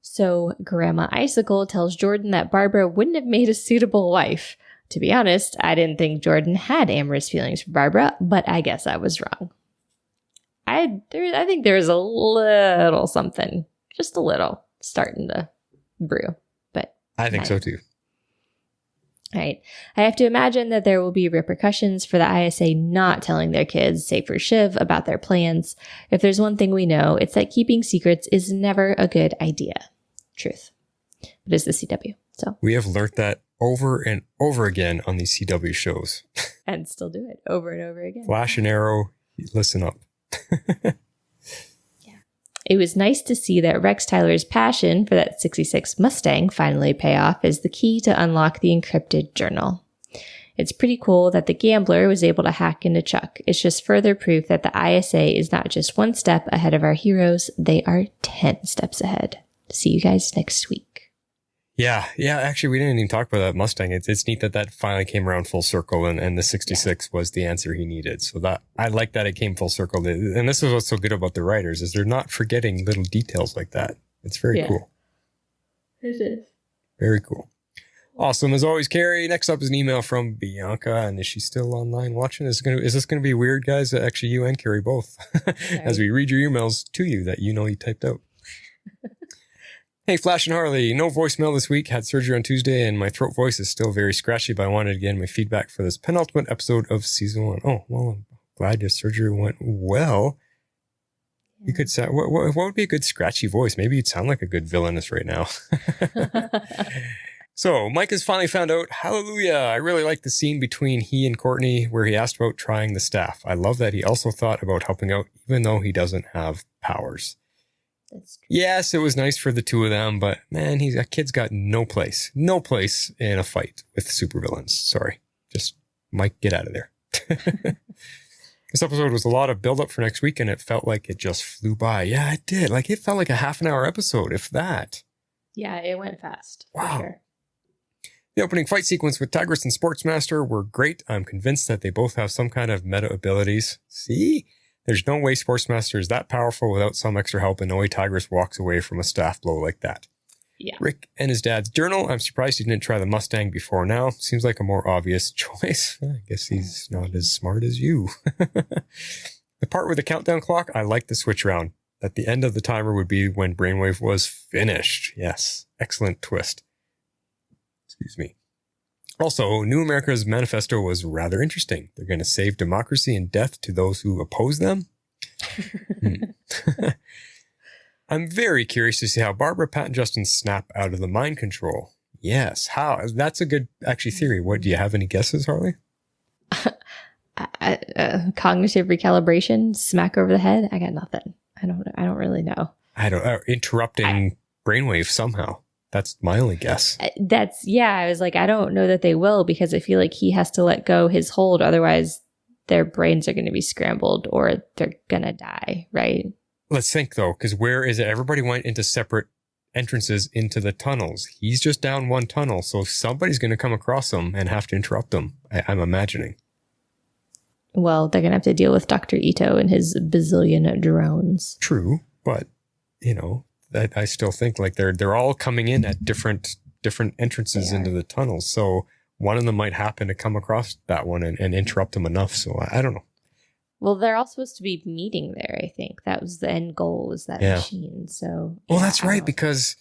So Grandma Icicle tells Jordan that Barbara wouldn't have made a suitable wife. To be honest, I didn't think Jordan had amorous feelings for Barbara, but I guess I was wrong. I think there's a little something, just a little, starting to brew. But I think so too. All right. I have to imagine that there will be repercussions for the ISA not telling their kids, say for Shiv, about their plans. If there's one thing we know, it's that keeping secrets is never a good idea. Truth. But it's the CW. So we have learned that over and over again on these CW shows. And still do it over and over again. Flash and Arrow, listen up. Yeah. It was nice to see that Rex Tyler's passion for that 66 Mustang finally pay off as the key to unlock the encrypted journal. It's pretty cool that the gambler was able to hack into Chuck. It's just further proof that the ISA is not just one step ahead of our heroes, they are 10 steps ahead. See you guys next week. Yeah. Actually, we didn't even talk about that Mustang. It's neat that finally came around full circle, and the 66 was the answer he needed. So that I like that it came full circle. And this is what's so good about the writers is they're not forgetting little details like that. It's very cool. It is. Very cool. Awesome. As always, Carrie. Next up is an email from Bianca. And is she still online watching? Is this going to be weird, guys? Actually, you and Carrie both. As we read your emails to you that you typed out. Hey, Flash and Harley. No voicemail this week. Had surgery on Tuesday and my throat voice is still very scratchy, but I wanted to get my feedback for this penultimate episode of season 1. Oh, well, I'm glad your surgery went well. You could say, what would be a good scratchy voice? Maybe you'd sound like a good villainess right now. So Mike has finally found out. Hallelujah. I really like the scene between he and Courtney where he asked about trying the staff. I love that he also thought about helping out even though he doesn't have powers. That's true. Yes, it was nice for the two of them, but man, a kid's got no place in a fight with supervillains. Sorry. Just Mike, get out of there. This episode was a lot of build up for next week and it felt like it just flew by. Yeah, it did. Like it felt like a half an hour episode, if that. Yeah, it went fast. Wow. For sure. The opening fight sequence with Tigress and Sportsmaster were great. I'm convinced that they both have some kind of meta abilities. See? There's no way Sportsmaster is that powerful without some extra help, and no way Tigress walks away from a staff blow like that. Yeah. Rick and his dad's journal. I'm surprised he didn't try the Mustang before now. Seems like a more obvious choice. I guess he's not as smart as you. The part with the countdown clock, I like the switch round. At the end of the timer would be when Brainwave was finished. Yes. Excellent twist. Excuse me. Also, New America's manifesto was rather interesting. They're going to save democracy and death to those who oppose them. I'm very curious to see how Barbara, Pat, and Justin snap out of the mind control. Yes. How? That's a good, actually, theory. What, do you have any guesses, Harley? Cognitive recalibration, smack over the head. I got nothing. I don't really know. Interrupting Brainwave somehow. That's my only guess. I was like, I don't know that they will because I feel like he has to let go his hold. Otherwise, their brains are going to be scrambled or they're going to die, right? Let's think, though, because where is it? Everybody went into separate entrances into the tunnels. He's just down one tunnel, so somebody's going to come across him and have to interrupt him, I'm imagining. Well, they're going to have to deal with Dr. Ito and his bazillion drones. True, but, I still think like they're all coming in at different entrances into the tunnels. So one of them might happen to come across that one and interrupt them enough. So I don't know. Well, they're all supposed to be meeting there, I think. That was the end goal, was that machine. So well, that's right, because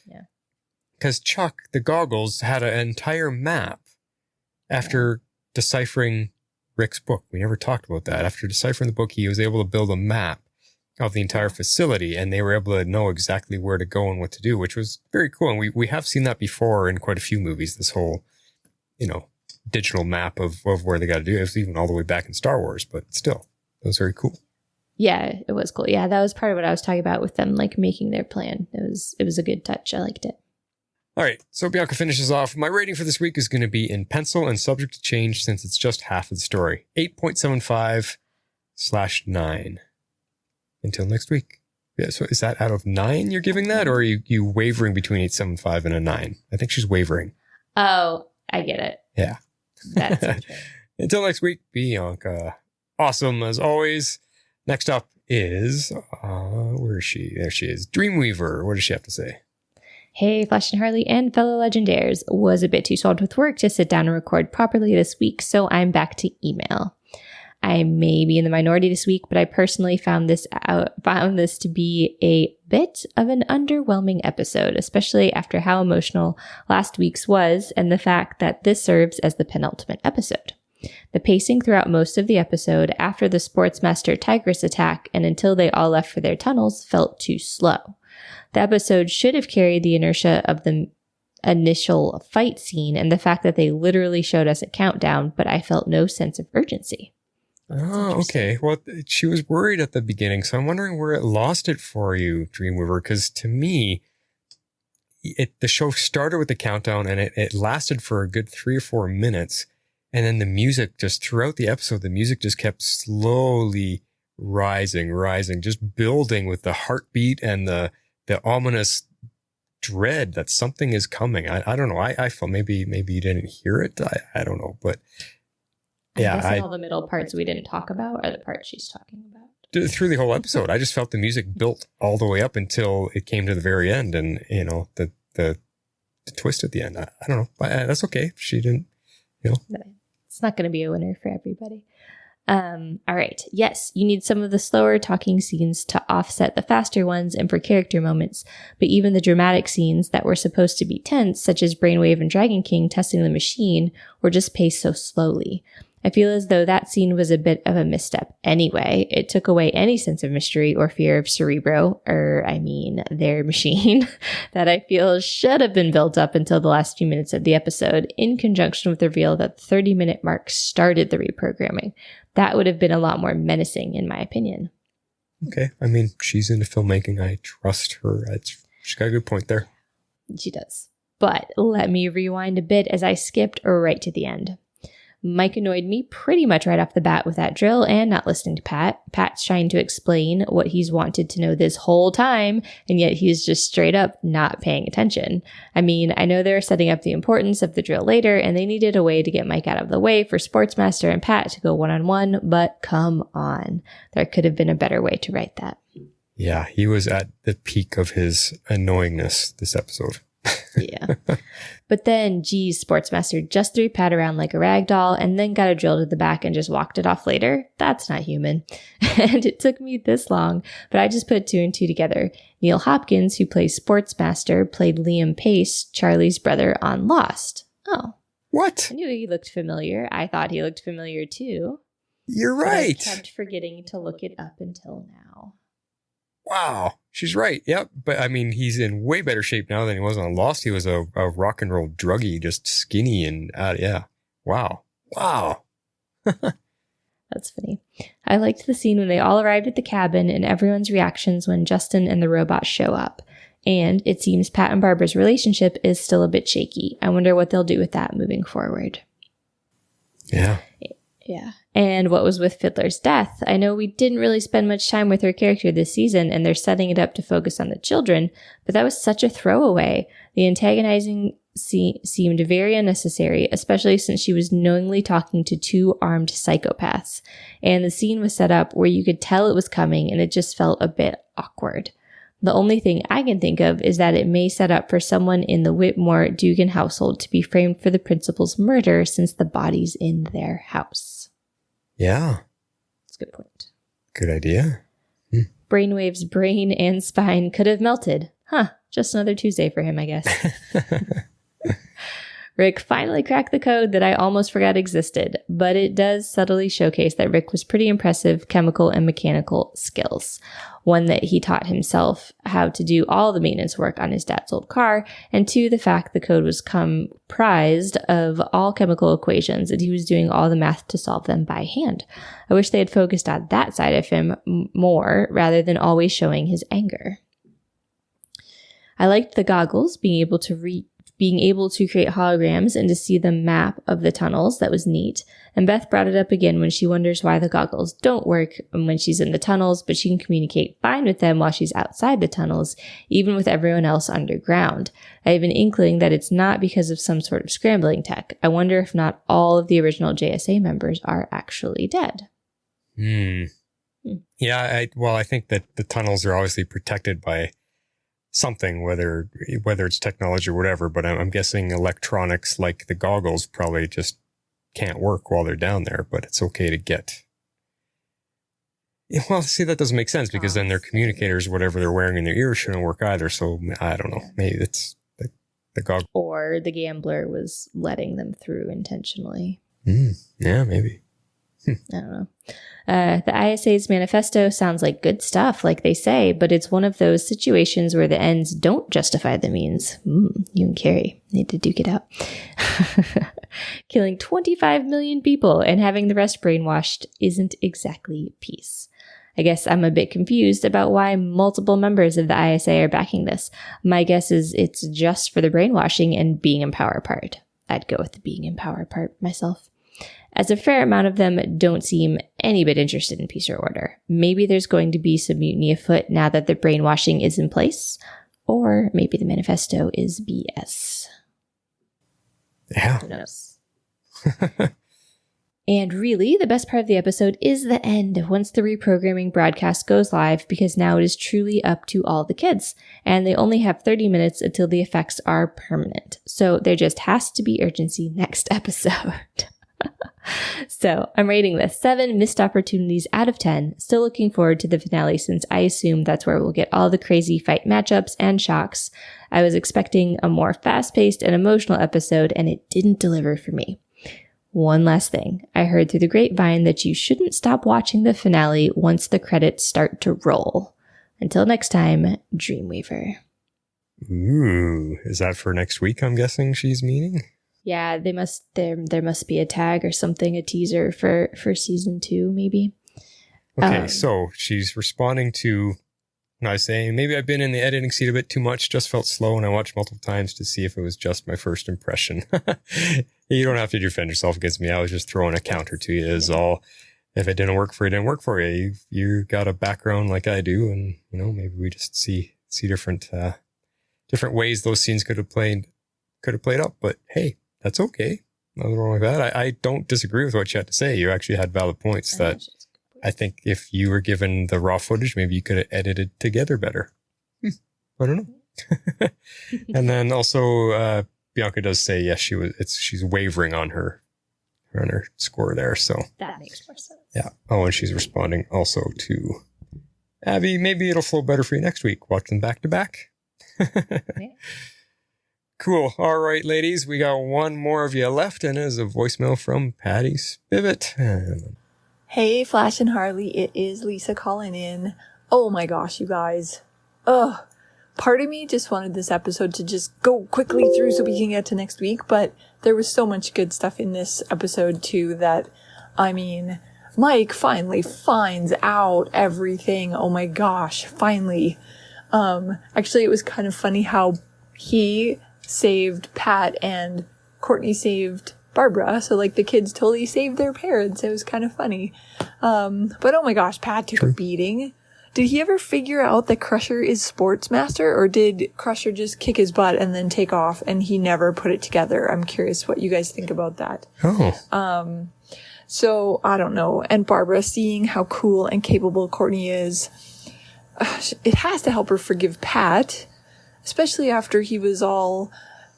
Chuck, the goggles, had an entire map after deciphering Rick's book. We never talked about that. After deciphering the book, he was able to build a map of the entire facility, and they were able to know exactly where to go and what to do, which was very cool. And we have seen that before in quite a few movies, this whole, digital map of where they got to do it. It was even all the way back in Star Wars, but still. It was very cool. Yeah, it was cool. Yeah, that was part of what I was talking about with them, like making their plan. It was a good touch. I liked it. All right, so Bianca finishes off. My rating for this week is going to be in pencil and subject to change since it's just half of the story. 8.75/9. Until next week. Yeah, so is that out of 9 you're giving that, or are you wavering between 8.75 and a 9? I think she's wavering. Oh, I get it. Yeah. That's true. Until next week, Bianca. Awesome as always. Next up is, where is she? There she is. Dreamweaver. What does she have to say? Hey, Flash and Harley and fellow Legendaires. Was a bit too swamped with work to sit down and record properly this week, so I'm back to email. I may be in the minority this week, but I personally found this to be a bit of an underwhelming episode, especially after how emotional last week's was and the fact that this serves as the penultimate episode. The pacing throughout most of the episode after the Sportsmaster Tigress attack and until they all left for their tunnels felt too slow. The episode should have carried the inertia of the initial fight scene and the fact that they literally showed us a countdown, but I felt no sense of urgency. Oh, okay. Well, she was worried at the beginning, so I'm wondering where it lost it for you, Dreamweaver, because to me, the show started with the countdown and it lasted for a good 3 or 4 minutes. And then the music just throughout the episode, the music just kept slowly rising, just building with the heartbeat and the ominous dread that something is coming. I don't know. I felt maybe you didn't hear it. I don't know, but yeah. All the middle parts we didn't talk about are the parts she's talking about. Through the whole episode, I just felt the music built all the way up until it came to the very end. And, the the twist at the end. I don't know. That's okay. She didn't, It's not going to be a winner for everybody. All right. Yes, you need some of the slower talking scenes to offset the faster ones and for character moments. But even the dramatic scenes that were supposed to be tense, such as Brainwave and Dragon King testing the machine, were just paced so slowly. I feel as though that scene was a bit of a misstep anyway. It took away any sense of mystery or fear of their machine, that I feel should have been built up until the last few minutes of the episode, in conjunction with the reveal that the 30-minute mark started the reprogramming. That would have been a lot more menacing, in my opinion. Okay. I mean, she's into filmmaking. I trust her. She's got a good point there. She does. But let me rewind a bit as I skipped right to the end. Mike annoyed me pretty much right off the bat with that drill and not listening to Pat. Pat's trying to explain what he's wanted to know this whole time, and yet he's just straight up not paying attention. I mean, I know they're setting up the importance of the drill later, and they needed a way to get Mike out of the way for Sportsmaster and Pat to go one-on-one, but come on. There could have been a better way to write that. Yeah, he was at the peak of his annoyingness this episode. Yeah. But then, geez, Sportsmaster just threw Pat around like a rag doll and then got a drill to the back and just walked it off later. That's not human. And it took me this long, but I just put 2 and 2 together. Neil Hopkins, who plays Sportsmaster, played Liam Pace, Charlie's brother, on Lost. Oh. What? I knew he looked familiar. I thought he looked familiar too. You're right. But I kept forgetting to look it up until now. Wow. She's right. Yep. But I mean, he's in way better shape now than he was on Lost. He was a rock and roll druggie, just skinny and yeah. Wow. Wow. That's funny. I liked the scene when they all arrived at the cabin and everyone's reactions when Justin and the robot show up. And it seems Pat and Barbara's relationship is still a bit shaky. I wonder what they'll do with that moving forward. Yeah. Yeah. And what was with Fiddler's death? I know we didn't really spend much time with her character this season, and they're setting it up to focus on the children, but that was such a throwaway. The antagonizing seemed very unnecessary, especially since she was knowingly talking to 2 armed psychopaths. And the scene was set up where you could tell it was coming, and it just felt a bit awkward. The only thing I can think of is that it may set up for someone in the Whitmore Dugan household to be framed for the principal's murder since the body's in their house. Yeah. That's a good point. Good idea. Brainwave's brain and spine could have melted. Huh. Just another Tuesday for him, I guess. Rick finally cracked the code that I almost forgot existed, but it does subtly showcase that Rick was pretty impressive chemical and mechanical skills. One, that he taught himself how to do all the maintenance work on his dad's old car, and 2, the fact the code was comprised of all chemical equations and he was doing all the math to solve them by hand. I wish they had focused on that side of him more rather than always showing his anger. I liked the goggles, being able to create holograms and to see the map of the tunnels. That was neat. And Beth brought it up again when she wonders why the goggles don't work when she's in the tunnels, but she can communicate fine with them while she's outside the tunnels, even with everyone else underground. I have an inkling that it's not because of some sort of scrambling tech. I wonder if not all of the original JSA members are actually dead. Yeah, I think that the tunnels are obviously protected by something, whether it's technology or whatever, but I'm guessing electronics like the goggles probably just can't work while they're down there, but it's okay to get. Well, see, that doesn't make sense because then their communicators, whatever they're wearing in their ears, shouldn't work either. So I don't know. Maybe it's the goggle. Or the gambler was letting them through intentionally. Yeah, maybe. I don't know. The ISA's manifesto sounds like good stuff, like they say, but it's one of those situations where the ends don't justify the means. You and Carrie need to duke it out. Killing 25 million people and having the rest brainwashed isn't exactly peace. I guess I'm a bit confused about why multiple members of the ISA are backing this. My guess is it's just for the brainwashing and being in power part. I'd go with the being in power part myself. As a fair amount of them don't seem any bit interested in peace or order. Maybe there's going to be some mutiny afoot now that the brainwashing is in place. Or maybe the manifesto is BS. Yeah. Who knows? And really, the best part of the episode is the end, once the reprogramming broadcast goes live, because now it is truly up to all the kids, and they only have 30 minutes until the effects are permanent. So there just has to be urgency next episode. So I'm rating this 7 missed opportunities out of 10. Still looking forward to the finale, since I assume that's where we'll get all the crazy fight matchups and shocks. I was expecting a more fast-paced and emotional episode, and it didn't deliver for me. One last thing. I heard through the grapevine that you shouldn't stop watching the finale once the credits start to roll. Until next time, Dreamweaver. Ooh, is that for next week, I'm guessing she's meaning? Yeah, there must be a tag or something, a teaser for season 2, maybe. Okay, so she's responding to, I was saying, maybe I've been in the editing seat a bit too much, just felt slow, and I watched multiple times to see if it was just my first impression. You don't have to defend yourself against me. I was just throwing a counter to you is all. If it didn't work for you, it didn't work for you. You got a background like I do, and, maybe we just see different ways those scenes could have played up, but hey, that's okay. Nothing wrong with that. I don't disagree with what you had to say. You actually had valid points that I think if you were given the raw footage, maybe you could have edited together better. I don't know. And then also, Bianca does say, yes, she's wavering on her score there. So that makes more sense. Yeah. Oh, and she's responding also to Abby. Maybe it'll flow better for you next week. Watch them back to back. Cool. All right, ladies, we got one more of you left, and it is a voicemail from Patty Spivot. Hey, Flash and Harley, it is Lisa calling in. Oh my gosh, you guys. Ugh. Part of me just wanted this episode to just go quickly through so we can get to next week, but there was so much good stuff in this episode too that, Mike finally finds out everything. Oh my gosh, finally. Actually, it was kind of funny how he saved Pat and Courtney saved Barbara. So the kids totally saved their parents. It was kind of funny. But oh my gosh, Pat took a beating. Did he ever figure out that Crusher is Sportsmaster, or did Crusher just kick his butt and then take off and he never put it together? I'm curious what you guys think about that. Oh. So I don't know. And Barbara, seeing how cool and capable Courtney is, it has to help her forgive Pat, especially after he was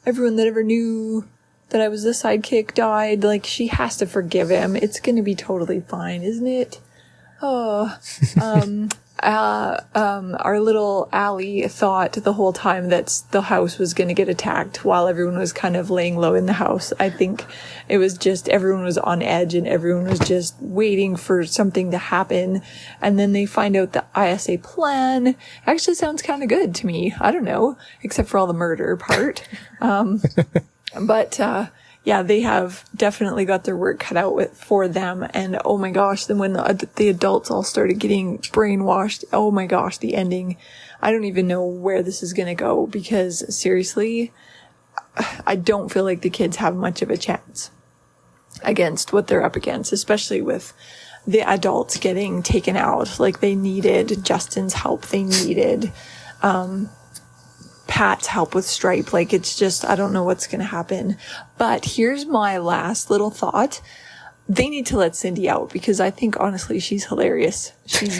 everyone that ever knew that I was the sidekick died. She has to forgive him. It's going to be totally fine, isn't it? Oh, our little Allie thought the whole time that the house was going to get attacked while everyone was kind of laying low in the house. I think it was just everyone was on edge and everyone was just waiting for something to happen. And then they find out the ISA plan actually sounds kind of good to me. I don't know, except for all the murder part. But yeah, they have definitely got their work cut out for them. And oh my gosh, then when the adults all started getting brainwashed, oh my gosh, the ending, I don't even know where this is going to go, because seriously, I don't feel like the kids have much of a chance against what they're up against, especially with the adults getting taken out. They needed Justin's help. They needed, Pat's help with S.T.R.I.P.E. It's just, I don't know what's going to happen. But here's my last little thought. They need to let Cindy out, because I think, honestly, she's hilarious. She's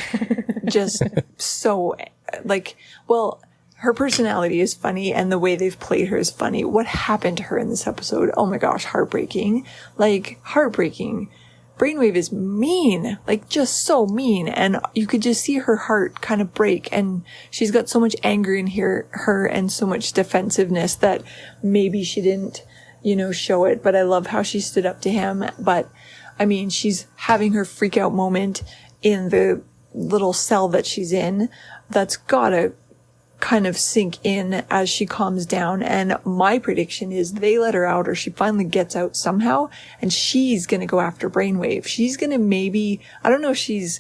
just so, her personality is funny and the way they've played her is funny. What happened to her in this episode? Oh my gosh, heartbreaking. Heartbreaking. Brainwave is mean, just so mean. And you could just see her heart kind of break. And she's got so much anger in her and so much defensiveness that maybe she didn't, show it. But I love how she stood up to him. But she's having her freak out moment in the little cell that she's in. That's gotta kind of sink in as she calms down. And my prediction is they let her out, or she finally gets out somehow, and she's going to go after Brainwave. She's going to I don't know if she's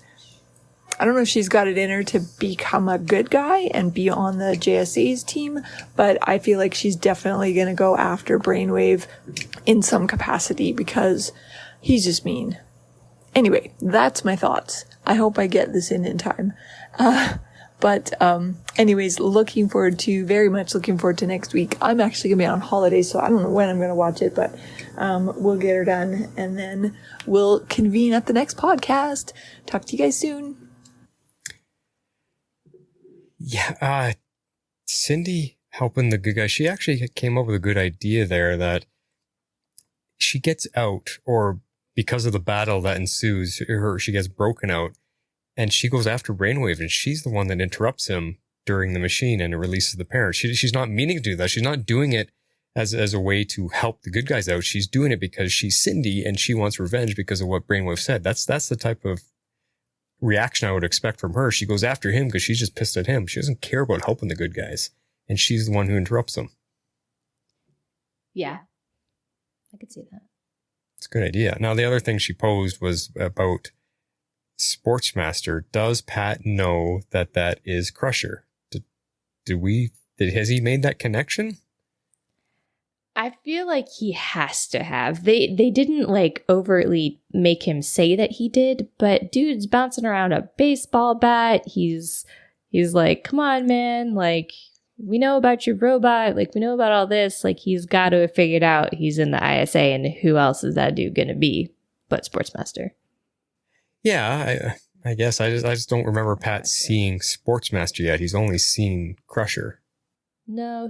got it in her to become a good guy and be on the JSA's team, but I feel like she's definitely going to go after Brainwave in some capacity because he's just mean. Anyway, that's my thoughts. I hope I get this in time. But anyways, very much looking forward to next week. I'm actually going to be on holiday, so I don't know when I'm going to watch it, but We'll get her done, and then we'll convene at the next podcast. Talk to you guys soon. Yeah, Cindy helping the good guy. She actually came up with a good idea there that she gets out, or because of the battle that ensues, she gets broken out, and she goes after Brainwave, and she's the one that interrupts him during the machine, and it releases the parents. She's not meaning to do that. She's not doing it as a way to help the good guys out. She's doing it because she's Cindy and she wants revenge because of what Brainwave said. That's the type of reaction I would expect from her. She goes after him because she's just pissed at him. She doesn't care about helping the good guys, and she's the one who interrupts them. Yeah, I could see that. It's a good idea. Now, the other thing she posed was about Sportsmaster. Does Pat know that is Crusher? Has he made that connection? I feel like he has to have. They didn't like overtly make him say that he did, but dude's bouncing around a baseball bat. He's like, come on, man. Like, we know about your robot. Like, we know about all this. Like, he's got to have figured out he's in the ISA, and who else is that dude going to be but Sportsmaster? Yeah, I guess I just don't remember Pat seeing Sportsmaster yet. He's only seen Crusher. No,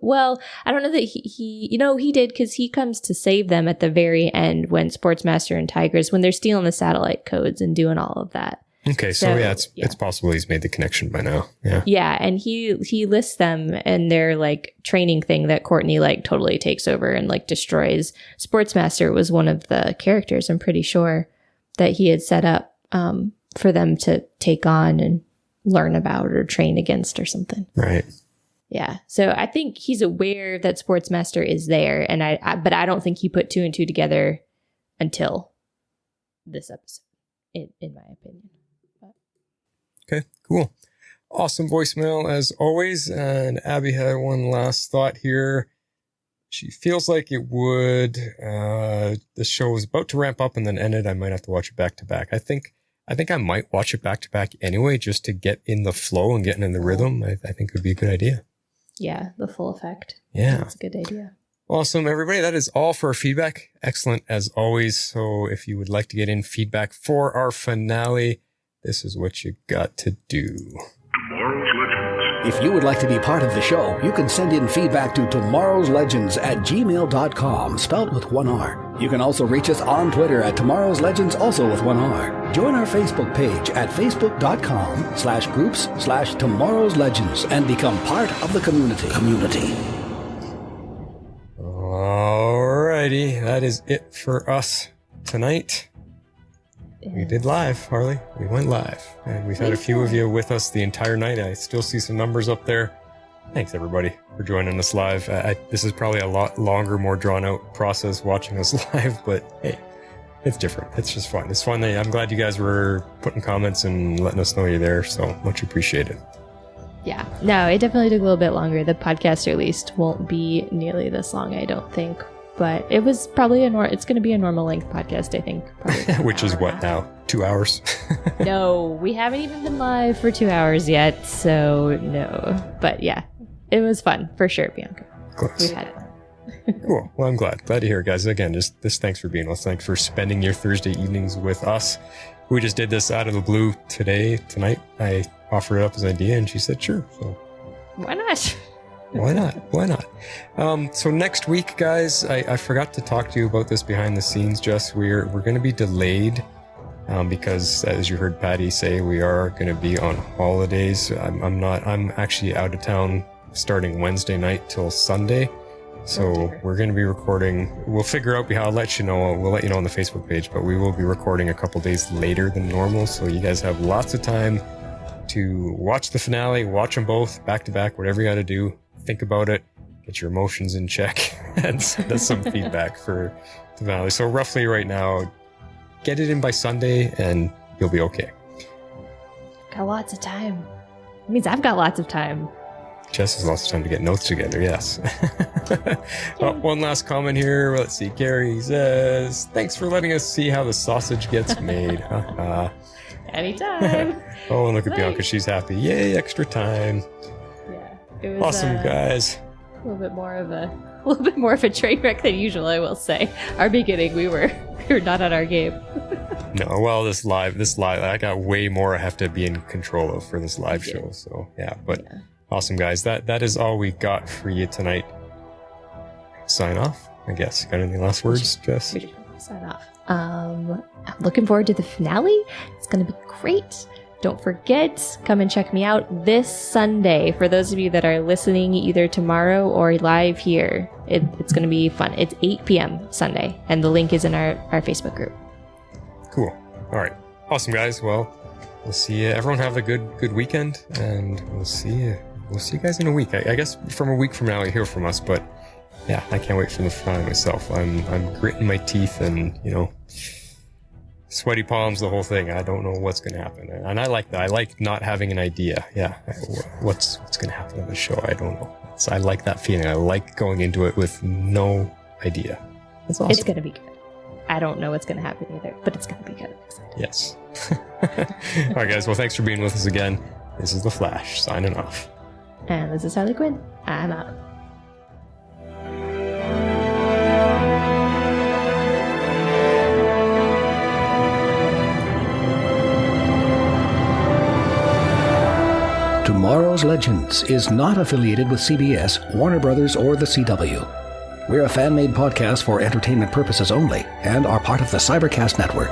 well, I don't know that he did, because he comes to save them at the very end when Sportsmaster and Tigress, when they're stealing the satellite codes and doing all of that. Okay, so it's possible he's made the connection by now. Yeah. Yeah, and he lists them and their like training thing that Courtney like totally takes over and like destroys. Sportsmaster was one of the characters, I'm pretty sure, that he had set up for them to take on and learn about or train against or something. Right. Yeah. So I think he's aware that Sportsmaster is there, and but I don't think he put two and two together until this episode, in my opinion. But. Okay, cool. Awesome voicemail as always. And Abby had one last thought here. She feels like it would. The show is about to ramp up and then ended. I might have to watch it back to back. I think I might watch it back to back anyway, just to get in the flow and getting in the rhythm. I think it would be a good idea. Yeah, the full effect. Yeah. That's a good idea. Awesome, everybody. That is all for our feedback. Excellent as always. So if you would like to get in feedback for our finale, this is what you got to do. If you would like to be part of the show, you can send in feedback to tomorrowslegends@gmail.com, spelled with one R. You can also reach us on Twitter at tomorrowslegends, also with one R. Join our Facebook page at facebook.com/groups/tomorrowslegends and become part of the community. Alrighty, that is it for us tonight. We did live, Harley. We went live. And we've had a few of you with us the entire night. I still see some numbers up there. Thanks, everybody, for joining us live. This is probably a lot longer, more drawn-out process watching us live, but hey, it's different. It's just fun. It's fun. I'm glad you guys were putting comments and letting us know you're there, so much appreciated. Yeah. No, it definitely took a little bit longer. The podcast released won't be nearly this long, I don't think. But it was probably it's going to be a normal length podcast, I think. Which is what now? 2 hours? No, we haven't even been live for 2 hours yet, so no. But yeah, it was fun for sure, Bianca. Close. We've had it. Cool. Well, I'm glad to hear it, guys. Again, just thanks for being with us. Thanks for spending your Thursday evenings with us. We just did this out of the blue tonight. I offered it up as an idea, and she said sure. So why not? Why not? So next week, guys, I forgot to talk to you about this behind the scenes, Jess. We're going to be delayed because, as you heard Patty say, we are going to be on holidays. I'm actually out of town starting Wednesday night till Sunday. So we're going to be recording. We'll figure out how I'll let you know. We'll let you know on the Facebook page, but we will be recording a couple days later than normal. So you guys have lots of time to watch the finale, watch them both back to back, whatever you got to do. Think about it, get your emotions in check, and send us some feedback for the finale. So roughly right now, get it in by Sunday and you'll be okay. Got lots of time. It means I've got lots of time. Jess has lots of time to get notes together, yes. One last comment here. Let's see. Gary says, thanks for letting us see how the sausage gets made. Anytime. Oh, and look at Bianca. She's happy. Yay, extra time. Yeah. It was awesome, guys. A little bit more of a a little bit more of a train wreck than usual, I will say. Our beginning, we were not on our game. No, well, this live, I got way more I have to be in control of for this live show. So yeah, but awesome, guys. That is all we got for you tonight. Sign off, I guess. Got any last words, Jess? We just sign off. I'm looking forward to the finale. It's going to be great. Don't forget, come and check me out this Sunday. For those of you that are listening either tomorrow or live here, it's going to be fun. It's 8 p.m. Sunday, and the link is in our Facebook group. Cool. All right. Awesome, guys. Well, we'll see you. Everyone have a good weekend, and we'll see you guys in a week. I guess from a week from now, you hear from us, but yeah, I can't wait for the finale myself. I'm gritting my teeth and, sweaty palms, the whole thing. I don't know what's going to happen. And I like that. I like not having an idea. Yeah. What's going to happen on the show? I don't know. I like that feeling. I like going into it with no idea. That's awesome. It's going to be good. I don't know what's going to happen either, but it's going to be good. Yes. All right, guys. Well, thanks for being with us again. This is The Flash signing off. And this is Harley Quinn. I'm out. Tomorrow's Legends is not affiliated with CBS, Warner Brothers, or the CW. We're a fan-made podcast for entertainment purposes only and are part of the Cybercast Network.